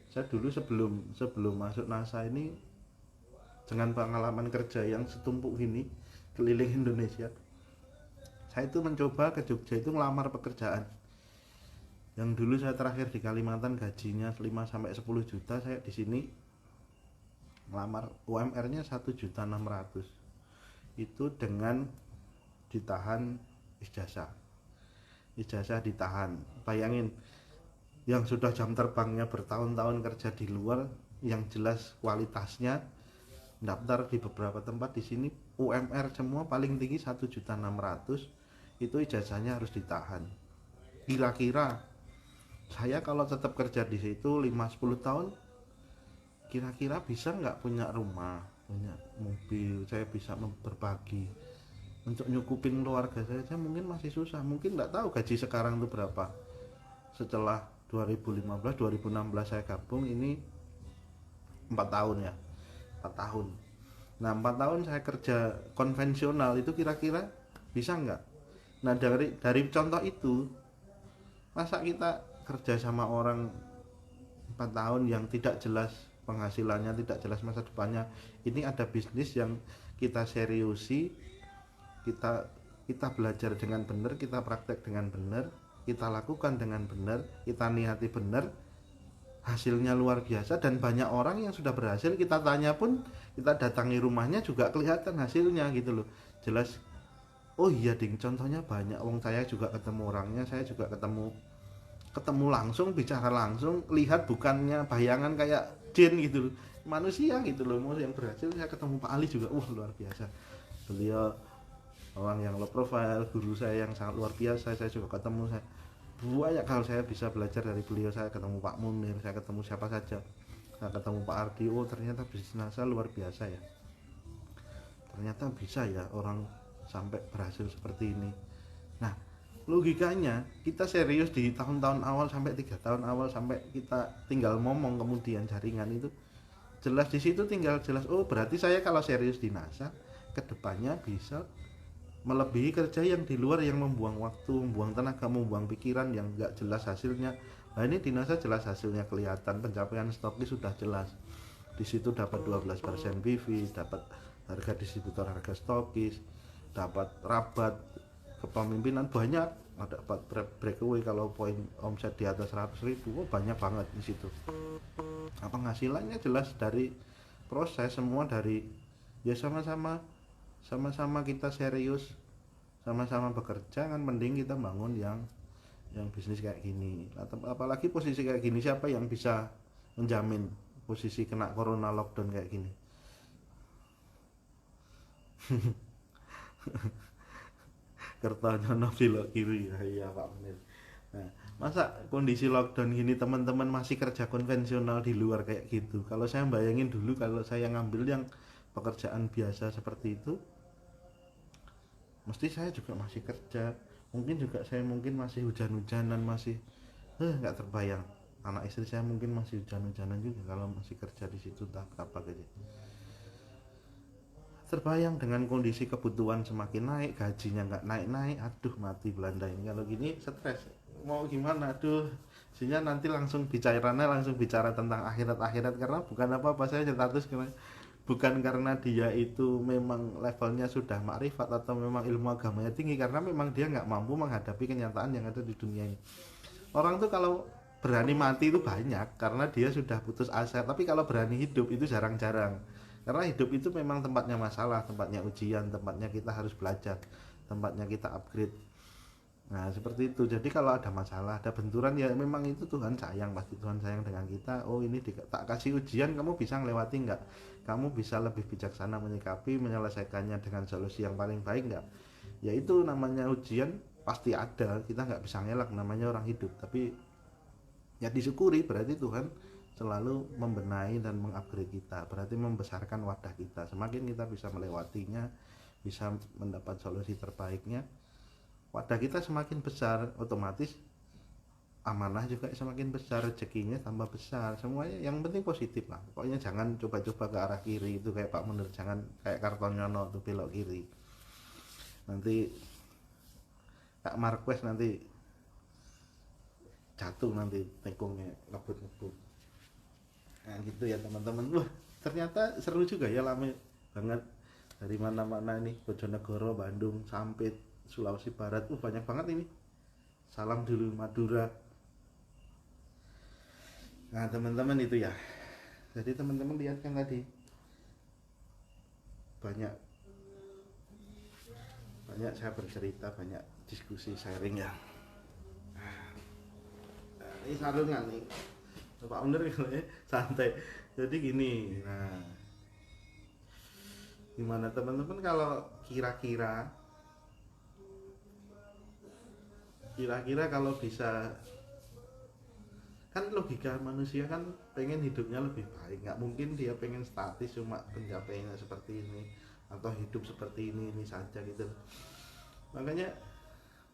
Speaker 1: saya dulu sebelum masuk NASA ini, dengan pengalaman kerja yang setumpuk gini keliling Indonesia, saya itu mencoba ke Jogja itu ngelamar pekerjaan. Yang dulu saya terakhir di Kalimantan gajinya 5-10 juta, saya di sini ngelamar UMR-nya 1.600.000, itu dengan ditahan ijazah ditahan. Bayangin, yang sudah jam terbangnya bertahun-tahun kerja di luar, yang jelas kualitasnya, daftar di beberapa tempat di sini UMR semua paling tinggi 1.600.000, itu ijazahnya harus ditahan. Kira-kira saya kalau tetap kerja di situ 5-10 tahun, kira-kira bisa nggak punya rumah, punya mobil, saya bisa berbagi untuk nyukupin keluarga saya mungkin masih susah. Mungkin nggak tahu gaji sekarang itu berapa. Setelah 2015 2016 saya gabung, ini 4 tahun ya, 4 tahun. Nah 4 tahun saya kerja konvensional itu kira-kira bisa nggak? Nah dari contoh itu, masa kita kerja sama orang 4 tahun yang tidak jelas penghasilannya, tidak jelas masa depannya. Ini ada bisnis yang kita seriusi, kita belajar dengan benar, kita praktek dengan benar, kita lakukan dengan benar, kita niati benar, hasilnya luar biasa. Dan banyak orang yang sudah berhasil, kita tanya pun, kita datangi rumahnya juga kelihatan hasilnya gitu loh, jelas. Oh iya ding, contohnya banyak. Wong saya juga ketemu orangnya, saya juga ketemu langsung, bicara langsung, lihat bukannya bayangan kayak jin gitu loh, manusia gitu loh. Mau yang berhasil, saya ketemu Pak Ali juga, wah luar biasa. Beliau orang yang low profile, guru saya yang sangat luar biasa. Saya juga ketemu, saya banyak kalau saya bisa belajar dari beliau. Saya ketemu Pak Munir, saya ketemu siapa saja, saya ketemu Pak Ardi. Oh ternyata bisnis NASA luar biasa ya, ternyata bisa ya orang sampai berhasil seperti ini. Nah logikanya kita serius di tahun-tahun awal, sampai 3 tahun awal, sampai kita tinggal ngomong, kemudian jaringan itu jelas di situ, tinggal jelas. Oh berarti saya kalau serius di NASA kedepannya bisa melebihi kerja yang di luar, yang membuang waktu, membuang tenaga, membuang pikiran, yang nggak jelas hasilnya. Nah ini di NASA jelas hasilnya kelihatan, pencapaian stokis sudah jelas. Di situ dapat 12% BV, dapat harga distributor, harga stokis, dapat rabat kepemimpinan banyak, ada dapat breakaway kalau poin omset di atas 100.000. Oh banyak banget di situ. Nah, penghasilannya jelas dari proses semua, dari ya sama-sama kita serius, sama-sama bekerja kan. Mending kita bangun yang bisnis kayak gini. Apalagi posisi kayak gini, siapa yang bisa menjamin posisi kena corona lockdown kayak gini? Kertanyono belok kiri ya, iya Pak Menir. Nah, masa kondisi lockdown gini teman-teman masih kerja konvensional di luar kayak gitu? Kalau saya bayangin dulu, kalau saya ngambil yang pekerjaan biasa seperti itu, mesti saya juga masih kerja. Mungkin juga saya mungkin masih hujan-hujanan, masih nggak terbayang. Anak istri saya mungkin masih hujan-hujanan juga kalau masih kerja di situ, tak apa gitu. Terbayang dengan kondisi kebutuhan semakin naik, gajinya nggak naik-naik, aduh mati Belanda ini. Kalau gini stres, mau gimana, aduh. Sehingga nanti langsung bicara tentang akhirat-akhirat, karena bukan apa-apa saya status, bukan karena dia itu memang levelnya sudah makrifat atau memang ilmu agamanya tinggi, karena memang dia nggak mampu menghadapi kenyataan yang ada di dunia ini. Orang tuh kalau berani mati itu banyak karena dia sudah putus asa, tapi kalau berani hidup itu jarang-jarang. Karena hidup itu memang tempatnya masalah, tempatnya ujian, tempatnya kita harus belajar, tempatnya kita upgrade. Nah seperti itu. Jadi kalau ada masalah, ada benturan, ya memang itu Tuhan sayang, pasti Tuhan sayang dengan kita. Oh ini tak kasih ujian, kamu bisa ngelewati nggak? Kamu bisa lebih bijaksana menyikapi, menyelesaikannya dengan solusi yang paling baik nggak? Ya itu namanya ujian, pasti ada, kita nggak bisa ngelak, namanya orang hidup. Tapi ya disyukuri, berarti Tuhan selalu membenahi dan mengupgrade kita, berarti membesarkan wadah kita. Semakin kita bisa melewatinya, bisa mendapat solusi terbaiknya, wadah kita semakin besar, otomatis amanah juga semakin besar, rezekinya tambah besar, semuanya yang penting positif lah. Pokoknya jangan coba-coba ke arah kiri, itu kayak Pak Munir, jangan kayak Kartonyono tuh belok kiri, nanti Kak Marquez nanti jatuh, nanti tekungnya ngebut-ngebut. Nah gitu ya teman-teman. Wah ternyata seru juga ya, lama banget dari mana-mana ini, Bojonegoro, Bandung, sampai Sulawesi Barat. Banyak banget ini. Salam dulu Madura. Nah teman-teman itu ya, jadi teman-teman lihat kan tadi banyak saya bercerita, banyak diskusi, sharing ya. ini sarungan nih Pak Munir kalau santai. Jadi gini, nah gimana teman-teman kalau kira-kira kalau bisa, kan logika manusia kan pengen hidupnya lebih baik, nggak mungkin dia pengen statis cuma pencapaiannya seperti ini atau hidup seperti ini saja gitu. Makanya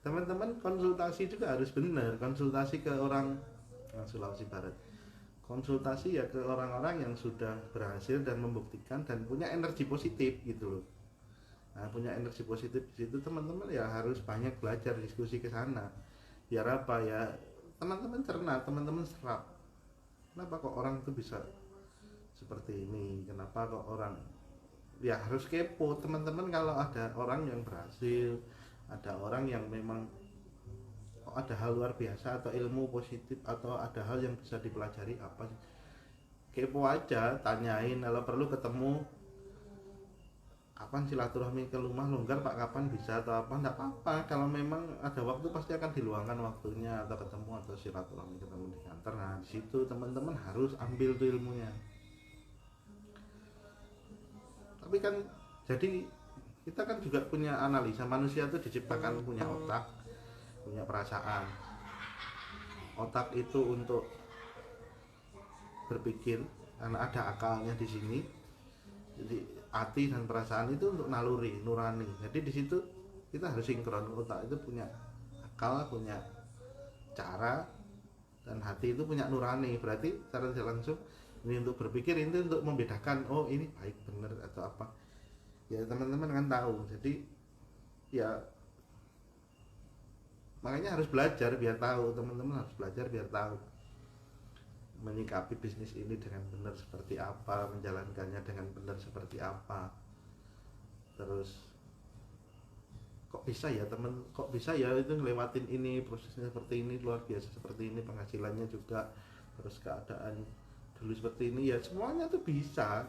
Speaker 1: teman-teman konsultasi juga harus benar, konsultasi ke orang Sulawesi Barat, konsultasi ya ke orang-orang yang sudah berhasil dan membuktikan dan punya energi positif gitu loh. Nah, punya energi positif di situ teman-teman ya harus banyak belajar, diskusi ke sana. Biar apa ya? Teman-teman cerna, teman-teman serap. Kenapa kok orang itu bisa seperti ini? Kenapa kok orang, ya harus kepo teman-teman. Kalau ada orang yang berhasil, ada orang yang memang ada hal luar biasa atau ilmu positif atau ada hal yang bisa dipelajari apa, kepo aja, tanyain, kalau perlu ketemu, kapan silaturahmi ke rumah longgar Pak, kapan bisa atau apa, enggak apa-apa. Kalau memang ada waktu pasti akan diluangkan waktunya atau ketemu atau silaturahmi, ketemu di kantor. Nah di situ teman-teman harus ambil tuh ilmunya. Tapi kan jadi kita kan juga punya analisa, manusia itu diciptakan punya otak, punya perasaan. Otak itu untuk berpikir karena ada akalnya di sini. Jadi hati dan perasaan itu untuk naluri, nurani. Jadi di situ kita harus sinkron. Otak itu punya akal, punya cara, dan hati itu punya nurani. Berarti secara langsung ini untuk berpikir, ini untuk membedakan oh ini baik benar atau apa. Ya teman-teman kan tahu. Jadi ya makanya harus belajar biar tahu, teman-teman harus belajar biar tahu menyikapi bisnis ini dengan benar seperti apa, menjalankannya dengan benar seperti apa. Terus kok bisa ya teman, kok bisa ya itu ngelewatin ini, prosesnya seperti ini, luar biasa seperti ini, penghasilannya juga, terus keadaan dulu seperti ini, ya semuanya tuh bisa.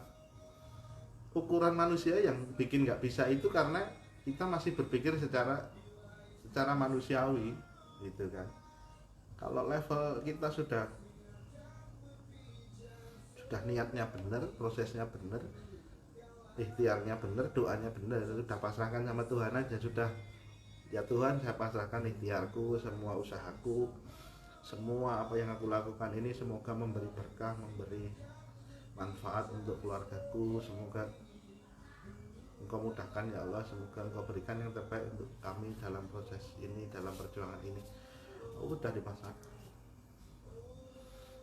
Speaker 1: Ukuran manusia yang bikin nggak bisa itu karena kita masih berpikir secara manusiawi gitu kan. Kalau level kita sudah niatnya benar, prosesnya benar, ikhtiarnya benar, doanya benar, sudah pasrahkan sama Tuhan aja sudah. Ya Tuhan, saya pasrahkan ikhtiarku, semua usahaku, semua apa yang aku lakukan ini semoga memberi berkah, memberi manfaat untuk keluargaku, semoga Engkau mudahkan ya Allah, semoga Engkau berikan yang terbaik untuk kami dalam proses ini, dalam perjuangan ini. Udah dipasrahkan.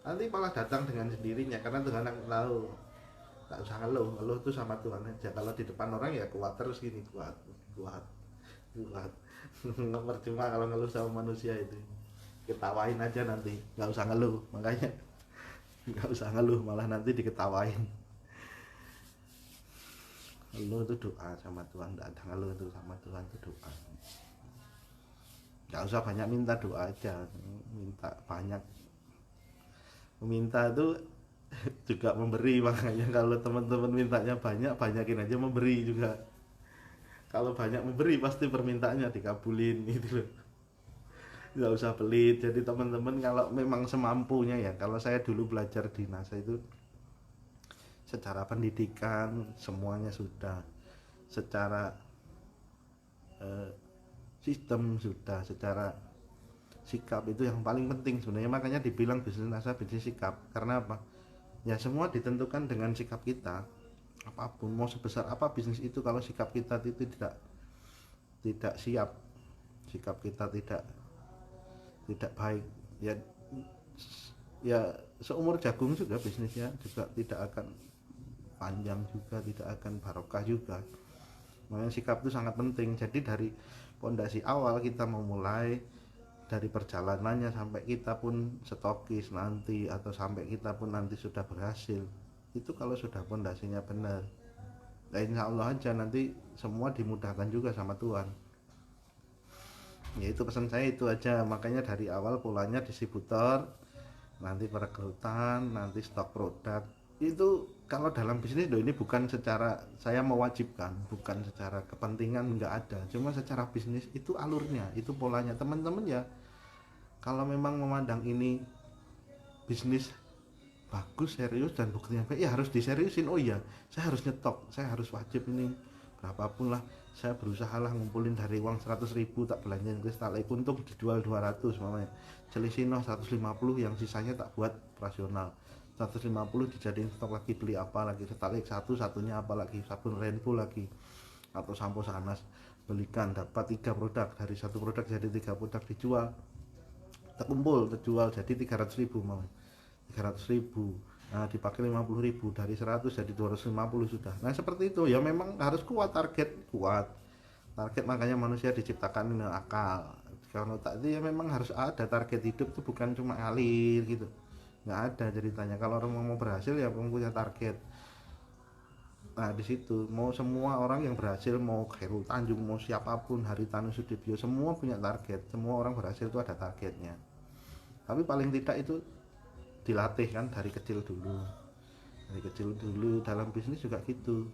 Speaker 1: Nanti malah datang dengan sendirinya karena Tuhan yang tahu. Tak usah ngeluh tuh sama Tuhan aja. Kalau di depan orang ya kuat terus gini, kuat. Nggak percuma kalau ngeluh sama manusia itu. Ketawain aja nanti, nggak usah ngeluh. Makanya nggak usah ngeluh, malah nanti diketawain. Ngeluh itu doa sama Tuhan, nggak ada ngeluh itu sama Tuhan, itu doa. Nggak usah banyak minta, doa aja, minta banyak. Meminta itu juga memberi, makanya kalau teman-teman mintanya banyak, banyakin aja memberi juga. Kalau banyak memberi pasti permintaannya dikabulin gitu loh. Nggak usah pelit. Jadi teman-teman kalau memang semampunya ya, kalau saya dulu belajar di NASA itu secara pendidikan semuanya sudah, secara sistem sudah, secara sikap itu yang paling penting sebenarnya. Makanya dibilang bisnis NASA bisnis sikap, karena apa ya, semua ditentukan dengan sikap kita. Apapun mau sebesar apa bisnis itu, kalau sikap kita itu tidak siap, sikap kita tidak baik ya seumur jagung juga bisnisnya juga tidak akan panjang, juga tidak akan barokah juga. Makanya sikap itu sangat penting. Jadi dari pondasi awal kita memulai, dari perjalanannya sampai kita pun stokis nanti, atau sampai kita pun nanti sudah berhasil, itu kalau sudah pondasinya benar, nah insya Allah aja nanti semua dimudahkan juga sama Tuhan. Ya itu pesan saya itu aja. Makanya dari awal polanya distributor, nanti perekrutan, nanti stok produk. Itu kalau dalam bisnis ini bukan secara saya mewajibkan, bukan secara kepentingan, nggak ada, cuma secara bisnis itu alurnya, itu polanya. Teman-teman ya kalau memang memandang ini bisnis bagus, serius, dan buktinya baik, ya harus diseriusin. Oh iya, saya harus nyetok, saya harus wajib ini berapapun lah, saya berusaha lah ngumpulin dari uang 100.000 tak belanjain kristal untung dijual 200 mamanya, selisih 150, yang sisanya tak buat operasional, 150 dijadiin stok lagi, beli apa lagi, setalik satunya apa lagi, sabun Renpo lagi atau sampo Sanas, belikan, dapat 3 produk, dari satu produk jadi 3 produk, dijual, terkumpul terjual jadi 300.000 mau, 300.000, nah dipakai 50.000, dari 100 jadi 250 sudah. Nah seperti itu ya, memang harus kuat, target, makanya manusia diciptakan dengan akal. Kalau tak itu ya memang harus ada target hidup, itu bukan cuma ngalir gitu, nggak ada ceritanya. Kalau orang mau berhasil ya punya target. Nah di situ mau semua orang yang berhasil, mau Khairul Tanjung, mau siapapun, Haritanu Sudibyo, semua punya target. Semua orang berhasil itu ada targetnya, tapi paling tidak itu dilatih kan dari kecil dulu dalam bisnis juga gitu,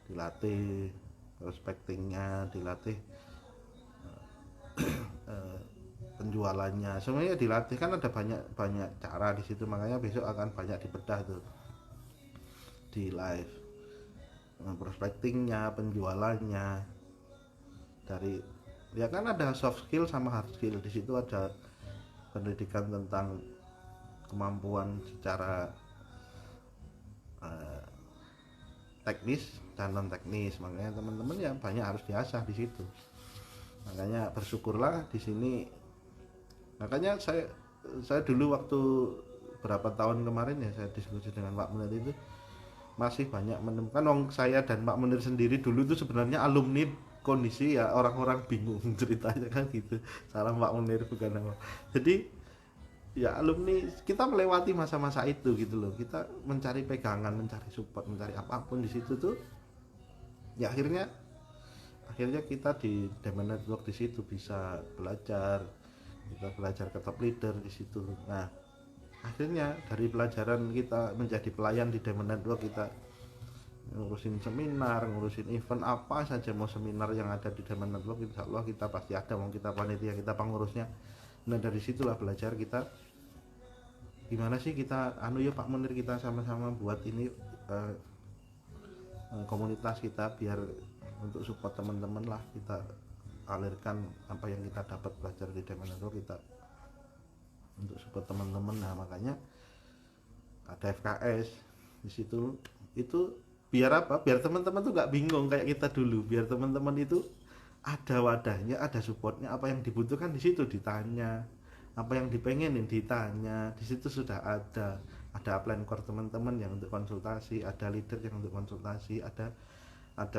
Speaker 1: dilatih prospectingnya, dilatih penjualannya, semuanya dilatih kan, ada banyak cara di situ. Makanya besok akan banyak dibedah tuh di live, prospectingnya, penjualannya, dari ya kan ada soft skill sama hard skill. Di situ ada pendidikan tentang kemampuan secara teknis dan non teknis. Makanya teman-teman ya banyak harus diasah di situ. Makanya bersyukurlah di sini. Makanya saya dulu waktu berapa tahun kemarin ya, saya diskusi dengan Pak Munir itu masih banyak menemukan, saya dan Pak Munir sendiri dulu itu sebenarnya alumni, kondisi ya orang-orang bingung ceritanya kan gitu. Salam Pak Munir, bukan apa. Jadi ya alumni kita melewati masa-masa itu gitu loh, kita mencari pegangan, mencari support, mencari apapun di situ tuh ya, akhirnya kita di Diamond Network di situ bisa belajar, kita belajar ke top leader di situ. Nah akhirnya dari pelajaran kita menjadi pelayan di Diamond Network, kita ngurusin seminar, ngurusin event apa saja, mau seminar yang ada di Diamond Network insya Allah kita pasti ada, mau kita panitia, kita pengurusnya. Nah dari situlah belajar kita gimana sih kita ya Pak Munir, kita sama-sama buat ini komunitas kita, biar untuk support teman-teman lah, kita alirkan apa yang kita dapat belajar di Diamond Network, kita untuk support teman-teman. Nah makanya ada FKS di situ, itu biar apa, biar teman-teman tuh nggak bingung kayak kita dulu, biar teman-teman itu ada wadahnya, ada supportnya, apa yang dibutuhkan di situ ditanya, apa yang dipengenin ditanya, di situ sudah ada upline core teman-teman yang untuk konsultasi, ada leader yang untuk konsultasi, ada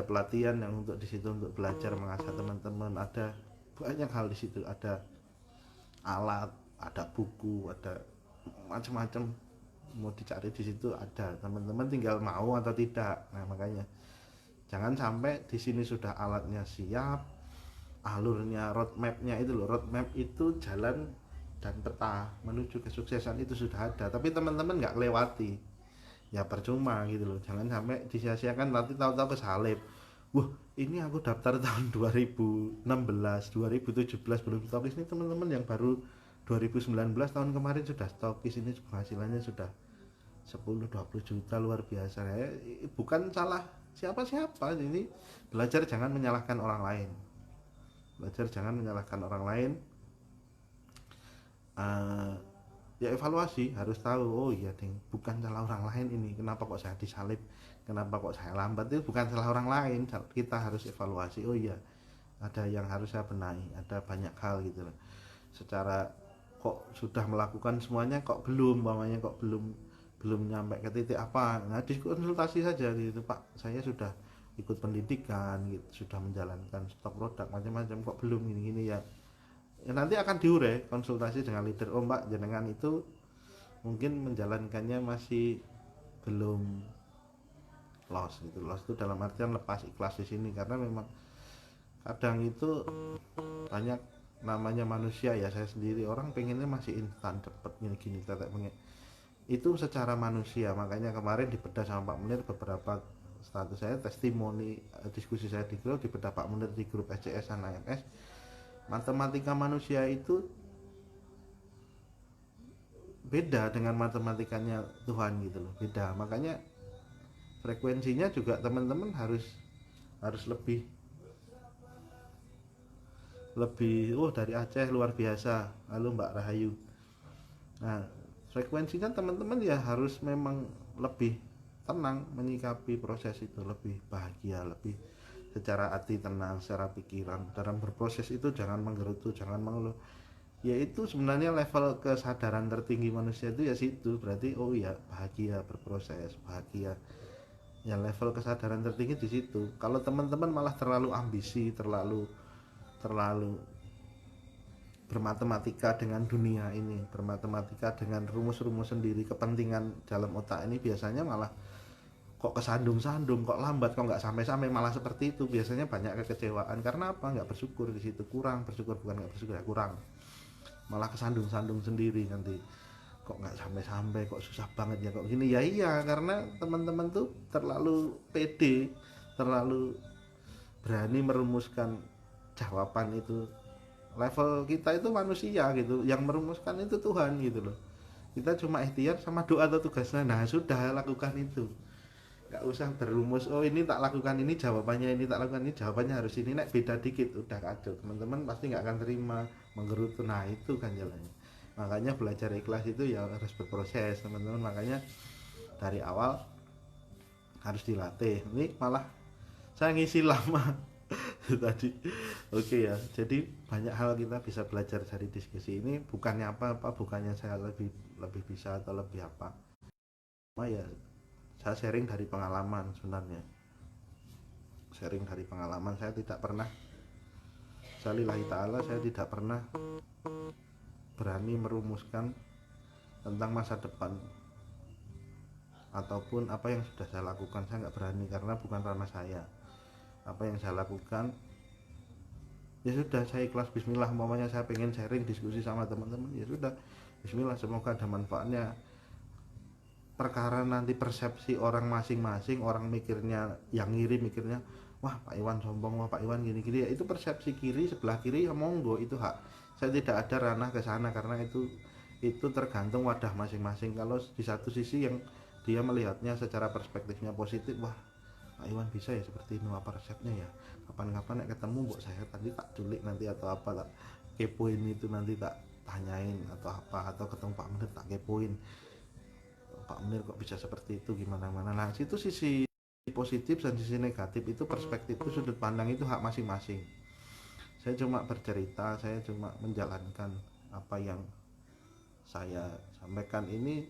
Speaker 1: pelatihan yang untuk di situ untuk belajar mengasah teman-teman, ada banyak hal di situ, ada alat, ada buku, ada macam-macam mau dicari di situ ada, teman-teman tinggal mau atau tidak. Nah makanya jangan sampai di sini sudah alatnya siap, alurnya, roadmapnya itu loh, roadmap itu jalan dan peta menuju kesuksesan itu sudah ada, tapi teman-teman nggak lewati ya percuma gitu loh. Jangan sampai disia-siakan, nanti tahu-tahu kesalip, wah ini aku daftar tahun 2016 2017 belum stokis, ini teman-teman yang baru 2019 tahun kemarin sudah stokis, ini penghasilannya sudah 10-20 juta, luar biasa ya. Bukan salah siapa-siapa, ini belajar jangan menyalahkan orang lain, ya evaluasi, harus tahu, oh iya ding, bukan salah orang lain ini, kenapa kok saya disalib, kenapa kok saya lambat, itu bukan salah orang lain, kita harus evaluasi, oh iya ada yang harus saya benahi, ada banyak hal gitu loh. Secara kok sudah melakukan semuanya kok belum, mamanya kok belum nyampe ke titik apa, nah konsultasi saja gitu, Pak saya sudah ikut pendidikan gitu, sudah menjalankan stok produk macam-macam, kok belum gini-gini ya nanti akan diure, konsultasi dengan leader, oh Mbak jenengan itu mungkin menjalankannya masih belum loss gitu. Loss itu dalam artian lepas ikhlas di sini, karena memang kadang itu banyak namanya manusia ya, saya sendiri orang pengennya masih instan cepet gini tetek pengen itu secara manusia. Makanya kemarin dibedah sama Pak Munir beberapa status saya, testimoni diskusi saya di grup, dibedah Pak Munir di grup SCS dan AMS. Matematika manusia itu beda dengan matematikanya Tuhan gitu loh, beda. Makanya frekuensinya juga teman-teman harus harus lebih lebih dari Aceh luar biasa. Halo Mbak Rahayu. Nah, frekuensinya teman-teman ya harus memang lebih tenang menyikapi proses itu, lebih bahagia, lebih secara hati tenang, secara pikiran dalam berproses itu jangan menggerutu, jangan mengeluh. Yaitu sebenarnya level kesadaran tertinggi manusia itu ya situ, berarti oh ya bahagia berproses, bahagia. Ya level kesadaran tertinggi di situ. Kalau teman-teman malah terlalu ambisi, terlalu terlalu bermatematika dengan dunia ini, bermatematika dengan rumus-rumus sendiri, kepentingan dalam otak ini, biasanya malah kok kesandung-sandung, kok lambat, kok nggak sampai-sampai, malah seperti itu. Biasanya banyak kekecewaan karena apa? Nggak bersyukur di situ, kurang bersyukur, bukan nggak bersyukur ya, kurang, malah kesandung-sandung sendiri nanti. Kok nggak sampai-sampai, kok susah banget ya, kok gini ya. Iya, karena teman-teman tuh terlalu pede, terlalu berani merumuskan jawaban itu. Level kita itu manusia gitu, yang merumuskan itu Tuhan gitu loh. Kita cuma ikhtiar sama doa atau tugasnya. Nah sudah, lakukan itu, nggak usah berumus oh ini tak lakukan ini jawabannya, ini tak lakukan ini jawabannya harus ini. Nek beda dikit udah kacau, teman-teman pasti nggak akan terima, menggerutu. Nah itu kan jalannya. Makanya belajar ikhlas itu ya harus berproses teman-teman. Makanya dari awal harus dilatih. Ini malah saya ngisi lama tadi. Oke ya, jadi banyak hal kita bisa belajar dari diskusi ini. Bukannya apa-apa, bukannya saya lebih lebih bisa atau lebih apa. Cuma ya saya sharing dari pengalaman sebenarnya. Sharing dari pengalaman, saya tidak pernah, saya lillahi ta'ala, saya tidak pernah berani merumuskan tentang masa depan ataupun apa yang sudah saya lakukan. Saya nggak berani karena bukan ranah saya. Apa yang saya lakukan ya sudah, saya ikhlas, bismillah. Umpamanya saya pengen sharing diskusi sama teman-teman, ya sudah, bismillah, semoga ada manfaatnya. Perkara nanti persepsi orang masing-masing, orang mikirnya yang ngiri mikirnya wah Pak Iwan sombong, wah Pak Iwan gini-gini, ya itu persepsi kiri, sebelah kiri, ya monggo, itu hak. Saya tidak ada ranah ke sana karena itu tergantung wadah masing-masing. Kalau di satu sisi yang dia melihatnya secara perspektifnya positif, wah Pak Iwan bisa ya seperti ini apa resepnya ya, kapan-kapan ketemu mbok saya tadi tak culik nanti atau apa, tak kepoin itu, nanti tak tanyain atau apa, atau ketemu Pak Munir tak kepoin Pak Munir kok bisa seperti itu, gimana mana. Nah itu sisi positif dan sisi negatif, itu perspektif, itu sudut pandang, itu hak masing-masing. Saya cuma bercerita, saya cuma menjalankan apa yang saya sampaikan ini.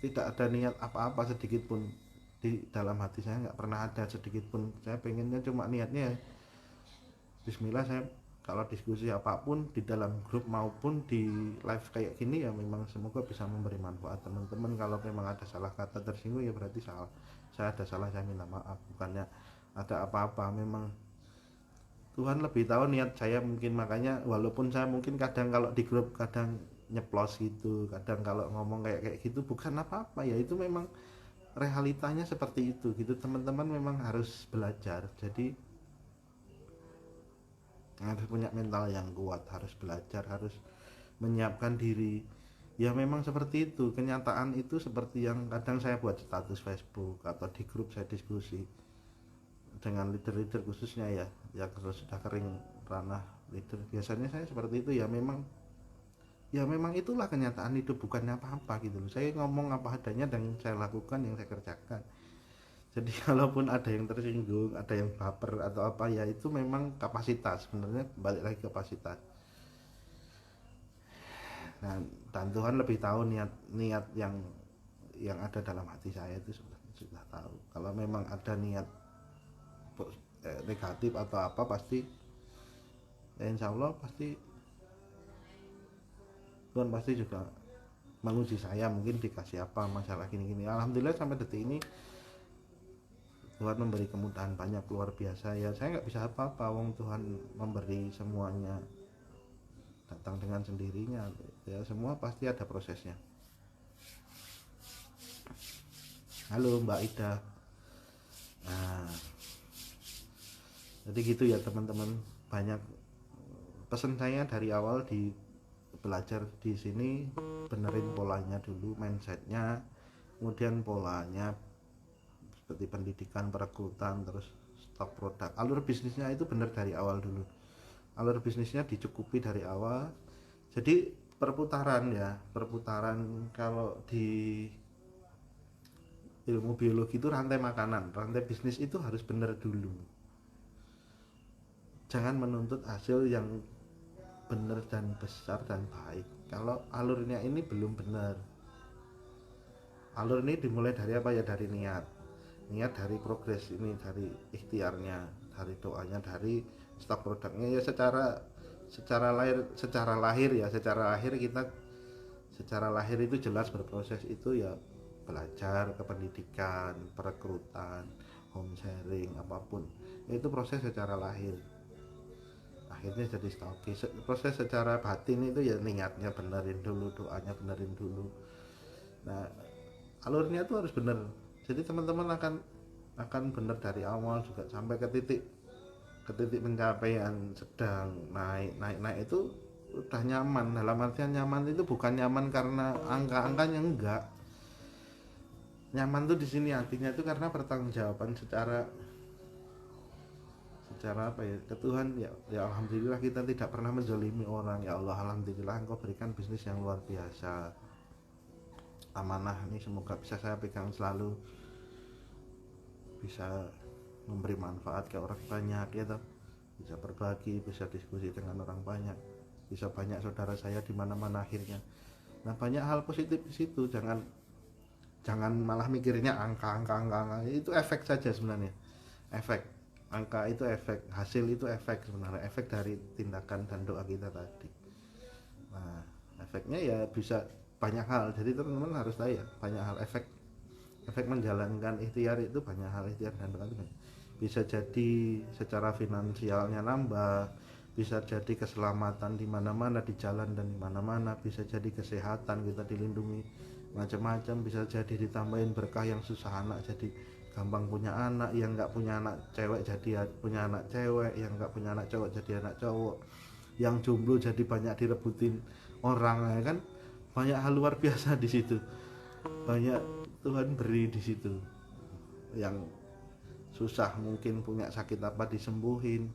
Speaker 1: Tidak ada niat apa-apa sedikit pun di dalam hati saya, nggak pernah ada sedikit pun. Saya pengennya cuma niatnya bismillah, saya kalau diskusi apapun di dalam grup maupun di live kayak gini ya memang semoga bisa memberi manfaat teman-teman. Kalau memang ada salah kata tersinggung ya berarti salah, saya ada salah, saya minta maaf, bukannya ada apa-apa. Memang Tuhan lebih tahu niat saya mungkin. Makanya walaupun saya mungkin kadang kalau di grup kadang nyeplos gitu, kadang kalau ngomong kayak kayak gitu bukan apa-apa, ya itu memang realitanya seperti itu gitu teman-teman. Memang harus belajar, jadi harus punya mental yang kuat, harus belajar, harus menyiapkan diri. Ya memang seperti itu, kenyataan itu seperti yang kadang saya buat status Facebook atau di grup saya diskusi dengan leader-leader khususnya ya, yang sudah kering ranah leader. Biasanya saya seperti itu ya. Memang ya memang itulah kenyataan hidup, bukannya apa-apa gitu loh. Saya ngomong apa adanya dan saya lakukan yang saya kerjakan. Jadi kalaupun ada yang tersinggung, ada yang baper atau apa, ya itu memang kapasitas, sebenarnya balik lagi kapasitas. Nah, dan Tuhan lebih tahu niat-niat yang ada dalam hati saya itu sudah tahu. Kalau memang ada niat negatif atau apa, pasti ya insya Allah pasti Tuhan pasti juga menguji saya, mungkin dikasih apa masalah gini-gini. Alhamdulillah sampai detik ini Tuhan memberi kemudahan banyak, luar biasa ya. Saya nggak bisa apa-apa, wong Tuhan memberi semuanya datang dengan sendirinya ya. Semua pasti ada prosesnya. Halo Mbak Ida. Nah jadi gitu ya teman-teman. Banyak pesan saya dari awal di belajar di sini benerin polanya dulu, mindsetnya, kemudian polanya seperti pendidikan, perekrutan, terus stok produk, alur bisnisnya itu bener dari awal dulu, alur bisnisnya dicukupi dari awal. Jadi perputaran ya, perputaran kalau di ilmu biologi itu rantai makanan, rantai bisnis itu harus bener dulu. Jangan menuntut hasil yang benar dan besar dan baik kalau alurnya ini belum benar. Alur ini dimulai dari apa ya? Dari niat, dari progres ini, dari ikhtiarnya, dari doanya, dari stok produknya ya. Secara lahir kita secara lahir itu jelas berproses itu ya, belajar ke pendidikan, perekrutan, home sharing, apapun itu proses secara lahir. Akhirnya jadi stalki. Proses secara batin itu ya niatnya benerin dulu, doanya benerin dulu. Nah, alurnya itu harus bener. Jadi teman-teman akan bener dari awal juga sampai ke titik pencapaian sedang naik itu udah nyaman. Dalam artian nyaman itu bukan nyaman karena angka-angkanya, enggak. Nyaman tuh di sini artinya itu karena pertanggungjawaban secara apa ya, ke Tuhan ya. Ya alhamdulillah kita tidak pernah menzalimi orang. Ya Allah, alhamdulillah Engkau berikan bisnis yang luar biasa. Amanah ini semoga bisa saya pegang selalu, bisa memberi manfaat ke orang banyak ya toh. Bisa berbagi, bisa diskusi dengan orang banyak, bisa banyak saudara saya di mana-mana akhirnya. Nah, banyak hal positif di situ. Jangan malah mikirnya angka itu efek saja sebenarnya. Efek angka itu efek, hasil itu efek sebenarnya, efek dari tindakan dan doa kita tadi. Nah, efeknya ya bisa banyak hal. Jadi teman-teman harus tahu ya, banyak hal efek menjalankan ikhtiar itu, banyak hal ikhtiar dan doa itu banyak. Bisa jadi secara finansialnya nambah, bisa jadi keselamatan di mana-mana, di jalan dan di mana-mana, bisa jadi kesehatan kita dilindungi macam-macam, bisa jadi ditambahin berkah, yang susah anak jadi gampang punya anak, yang nggak punya anak cewek jadi punya anak cewek, yang nggak punya anak cowok jadi anak cowok, yang jomblo jadi banyak direbutin orang ya kan. Banyak hal luar biasa di situ, banyak Tuhan beri di situ. Yang susah mungkin punya sakit apa disembuhin,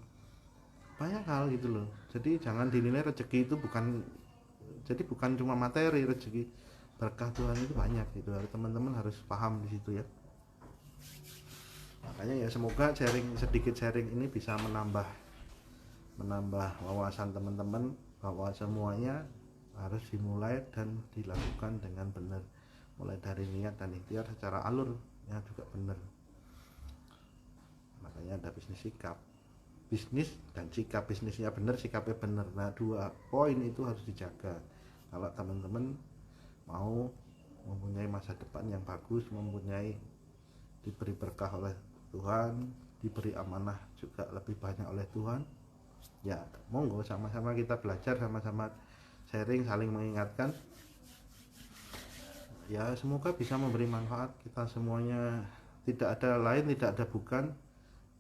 Speaker 1: banyak hal gitu loh. Jadi jangan dinilai rezeki itu bukan cuma materi. Rezeki berkah Tuhan itu banyak gitu, teman-teman harus paham di situ ya. Makanya ya semoga sedikit sharing ini bisa menambah wawasan teman-teman bahwa semuanya harus dimulai dan dilakukan dengan benar, mulai dari niat dan ikhtiar secara alurnya juga benar. Makanya ada bisnis dan sikap. Bisnisnya benar, sikapnya benar. Nah, 2 poin itu harus dijaga kalau teman-teman mau mempunyai masa depan yang bagus, diberi berkah oleh Tuhan, diberi amanah juga lebih banyak oleh Tuhan. Ya monggo sama-sama kita belajar, sama-sama sharing, saling mengingatkan. Ya semoga bisa memberi manfaat kita semuanya. Tidak ada lain, tidak ada bukan.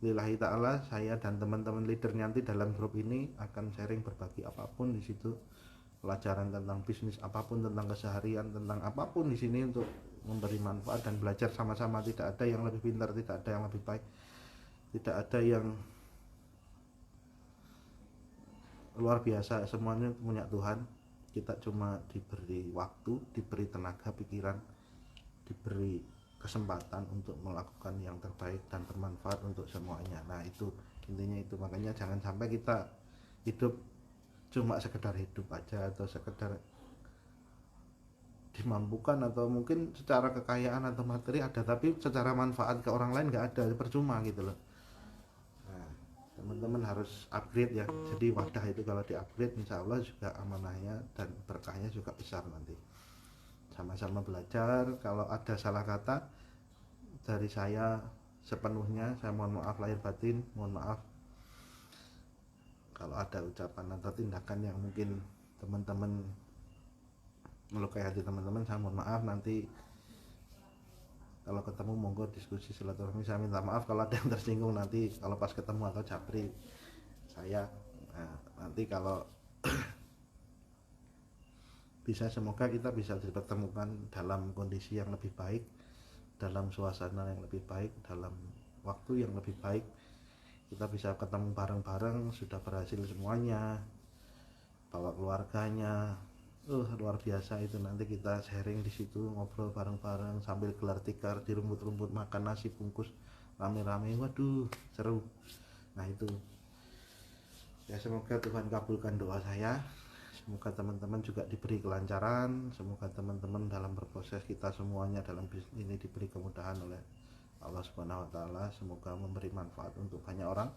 Speaker 1: Lillahi ta'ala, saya dan teman-teman leader nanti dalam grup ini akan sharing berbagi apapun di situ, pelajaran tentang bisnis apapun, tentang keseharian, tentang apapun di sini untuk memberi manfaat dan belajar sama-sama. Tidak ada yang lebih pintar, tidak ada yang lebih baik, tidak ada yang luar biasa. Semuanya punya Tuhan. Kita cuma diberi waktu, diberi tenaga pikiran, diberi kesempatan untuk melakukan yang terbaik dan bermanfaat untuk semuanya. Nah itu intinya itu. Makanya jangan sampai kita hidup cuma sekedar hidup aja, atau sekedar dimampukan, atau mungkin secara kekayaan atau materi ada tapi secara manfaat ke orang lain nggak ada, percuma gitu loh. Nah, teman-teman harus upgrade ya. Jadi wadah itu kalau di upgrade insya Allah juga amanahnya dan berkahnya juga besar nanti. Sama-sama belajar. Kalau ada salah kata dari saya sepenuhnya saya mohon maaf lahir batin, mohon maaf kalau ada ucapan atau tindakan yang mungkin teman-teman melukai hati teman-teman, saya mohon maaf. Nanti kalau ketemu monggo diskusi silaturahmi, saya minta maaf kalau ada yang tersinggung nanti kalau pas ketemu atau japri saya. Nah, nanti kalau semoga kita bisa dipertemukan dalam kondisi yang lebih baik, dalam suasana yang lebih baik, dalam waktu yang lebih baik. Kita bisa ketemu bareng-bareng, sudah berhasil semuanya, bawa keluarganya. Luar biasa itu, nanti kita sharing di situ, ngobrol bareng-bareng sambil gelar tikar di rumput-rumput, makan nasi bungkus rame-rame. Waduh, seru. Nah itu ya, semoga Tuhan kabulkan doa saya, semoga teman-teman juga diberi kelancaran, semoga teman-teman dalam berproses, kita semuanya dalam bisnis ini diberi kemudahan oleh Allah Subhanahu wa taala, semoga memberi manfaat untuk banyak orang.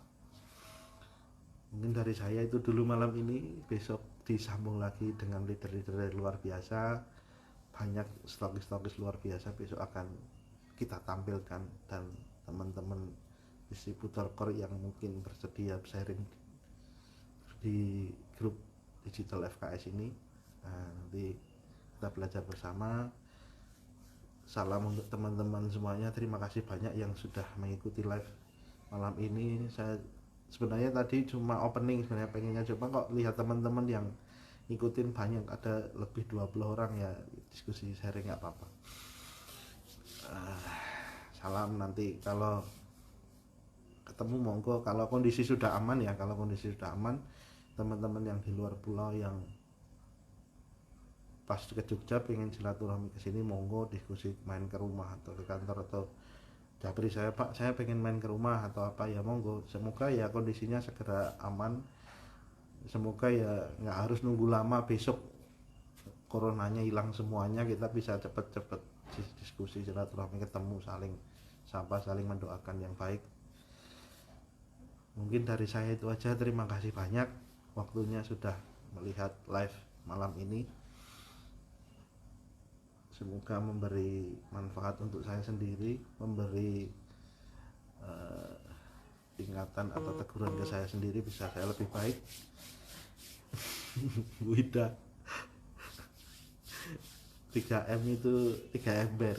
Speaker 1: Mungkin dari saya itu dulu malam ini, besok disambung lagi dengan leader-leader luar biasa, banyak stokis-stokis luar biasa besok akan kita tampilkan, dan teman-teman distributor core yang mungkin bersedia sharing di grup digital FKS ini. Nah, nanti kita belajar bersama. Salam untuk teman-teman semuanya, terima kasih banyak yang sudah mengikuti live malam ini. Saya sebenarnya tadi cuma opening, sebenarnya pengennya coba kok lihat teman-teman yang ngikutin banyak, ada lebih 20 orang ya, diskusi sharing nggak apa-apa. Salam, nanti kalau ketemu monggo, kalau kondisi sudah aman ya, kalau kondisi sudah aman, teman-teman yang di luar pulau yang pas ke Jogja pengen silaturahmi ke sini, monggo diskusi, main ke rumah atau ke kantor, atau japri saya, Pak saya pengen main ke rumah atau apa ya, monggo. Semoga ya kondisinya segera aman, semoga ya nggak harus nunggu lama, besok coronanya hilang semuanya, kita bisa cepet-cepet diskusi, silaturahmi, ketemu, saling sapa, saling mendoakan yang baik. Mungkin dari saya itu aja, terima kasih banyak waktunya sudah melihat live malam ini. Semoga memberi manfaat untuk saya sendiri, memberi ingatan atau teguran ke saya sendiri, bisa saya lebih baik. Bu Ida, 3M itu 3 ember.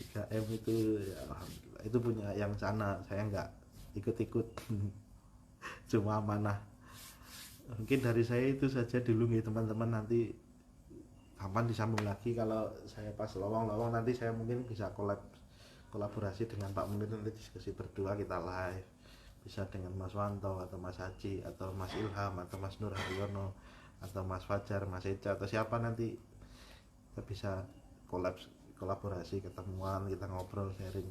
Speaker 1: 3M itu ya, alhamdulillah itu punya yang sana, saya nggak ikut-ikut. Cuma amanah. Mungkin dari saya itu saja dulu nih teman-teman, nanti kapan disambung lagi, kalau saya pas lowong-lowong nanti saya mungkin bisa kolaborasi dengan Pak Munir, nanti diskusi berdua, kita live, bisa dengan Mas Wanto atau Mas Haji atau Mas Ilham atau Mas Nur Haryono atau Mas Fajar, Mas Eca atau siapa, nanti kita bisa kolaborasi, ketemuan, kita ngobrol, sharing,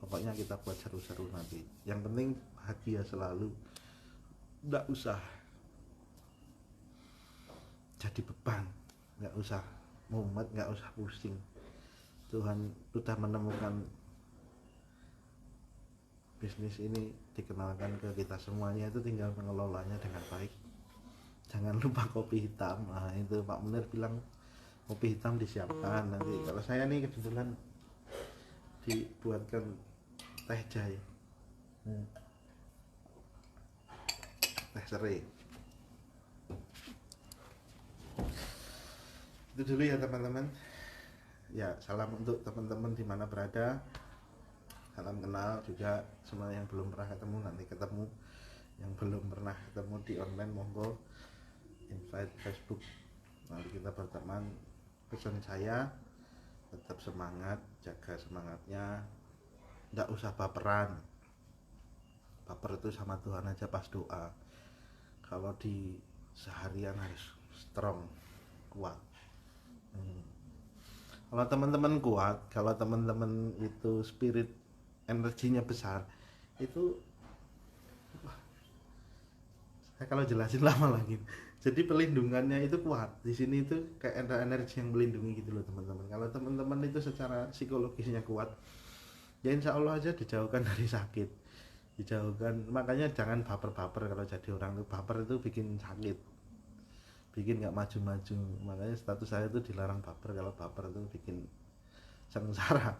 Speaker 1: pokoknya kita buat seru-seru nanti. Yang penting bahagia selalu, nggak usah jadi beban, nggak usah mumet, nggak usah pusing. Tuhan sudah menemukan bisnis ini, dikenalkan ke kita semuanya, itu tinggal mengelolanya dengan baik. Jangan lupa kopi hitam. Nah itu Pak Munir bilang kopi hitam disiapkan nanti. Kalau saya nih kebetulan dibuatkan teh jahe, teh serai. Itu dulu ya teman-teman. Ya, salam untuk teman-teman di mana berada. Salam kenal juga semua yang belum pernah ketemu, nanti ketemu. Yang belum pernah ketemu di online, monggo invite Facebook, nanti kita berteman. Pesan saya, tetap semangat, jaga semangatnya, nggak usah baperan. Baper itu sama Tuhan aja pas doa. Kalau di seharian harus strong, kuat. Kalau teman-teman kuat, kalau teman-teman itu spirit energinya besar, itu saya kalau jelasin lama lagi. Jadi pelindungannya itu kuat. Di sini itu kayak ada energi yang melindungi gitu loh teman-teman. Kalau teman-teman itu secara psikologisnya kuat, ya insya Allah aja dijauhkan dari sakit, dijauhkan. Makanya jangan baper-baper. Kalau jadi orang itu baper, itu bikin sakit, bikin nggak maju-maju. Makanya status saya itu dilarang baper. Kalau baper itu bikin sengsara.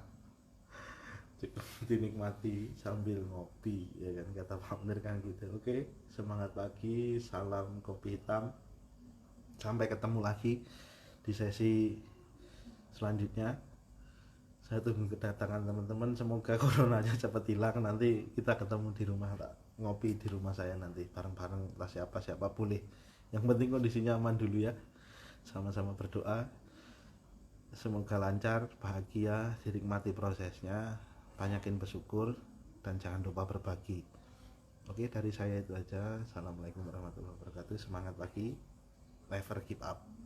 Speaker 1: Dinikmati sambil ngopi, ya kan, kata Pak Munir kan gitu. Oke, semangat pagi, salam kopi hitam, sampai ketemu lagi di sesi selanjutnya. Saya tunggu kedatangan teman-teman, semoga coronanya cepat hilang, nanti kita ketemu di rumah, ngopi di rumah saya nanti bareng-bareng, siapa boleh Yang penting kondisinya aman dulu ya. Sama-sama berdoa semoga lancar, bahagia, dinikmati prosesnya, banyakin bersyukur dan jangan lupa berbagi. Oke, dari saya itu aja. Assalamualaikum warahmatullahi wabarakatuh. Semangat pagi, never give up.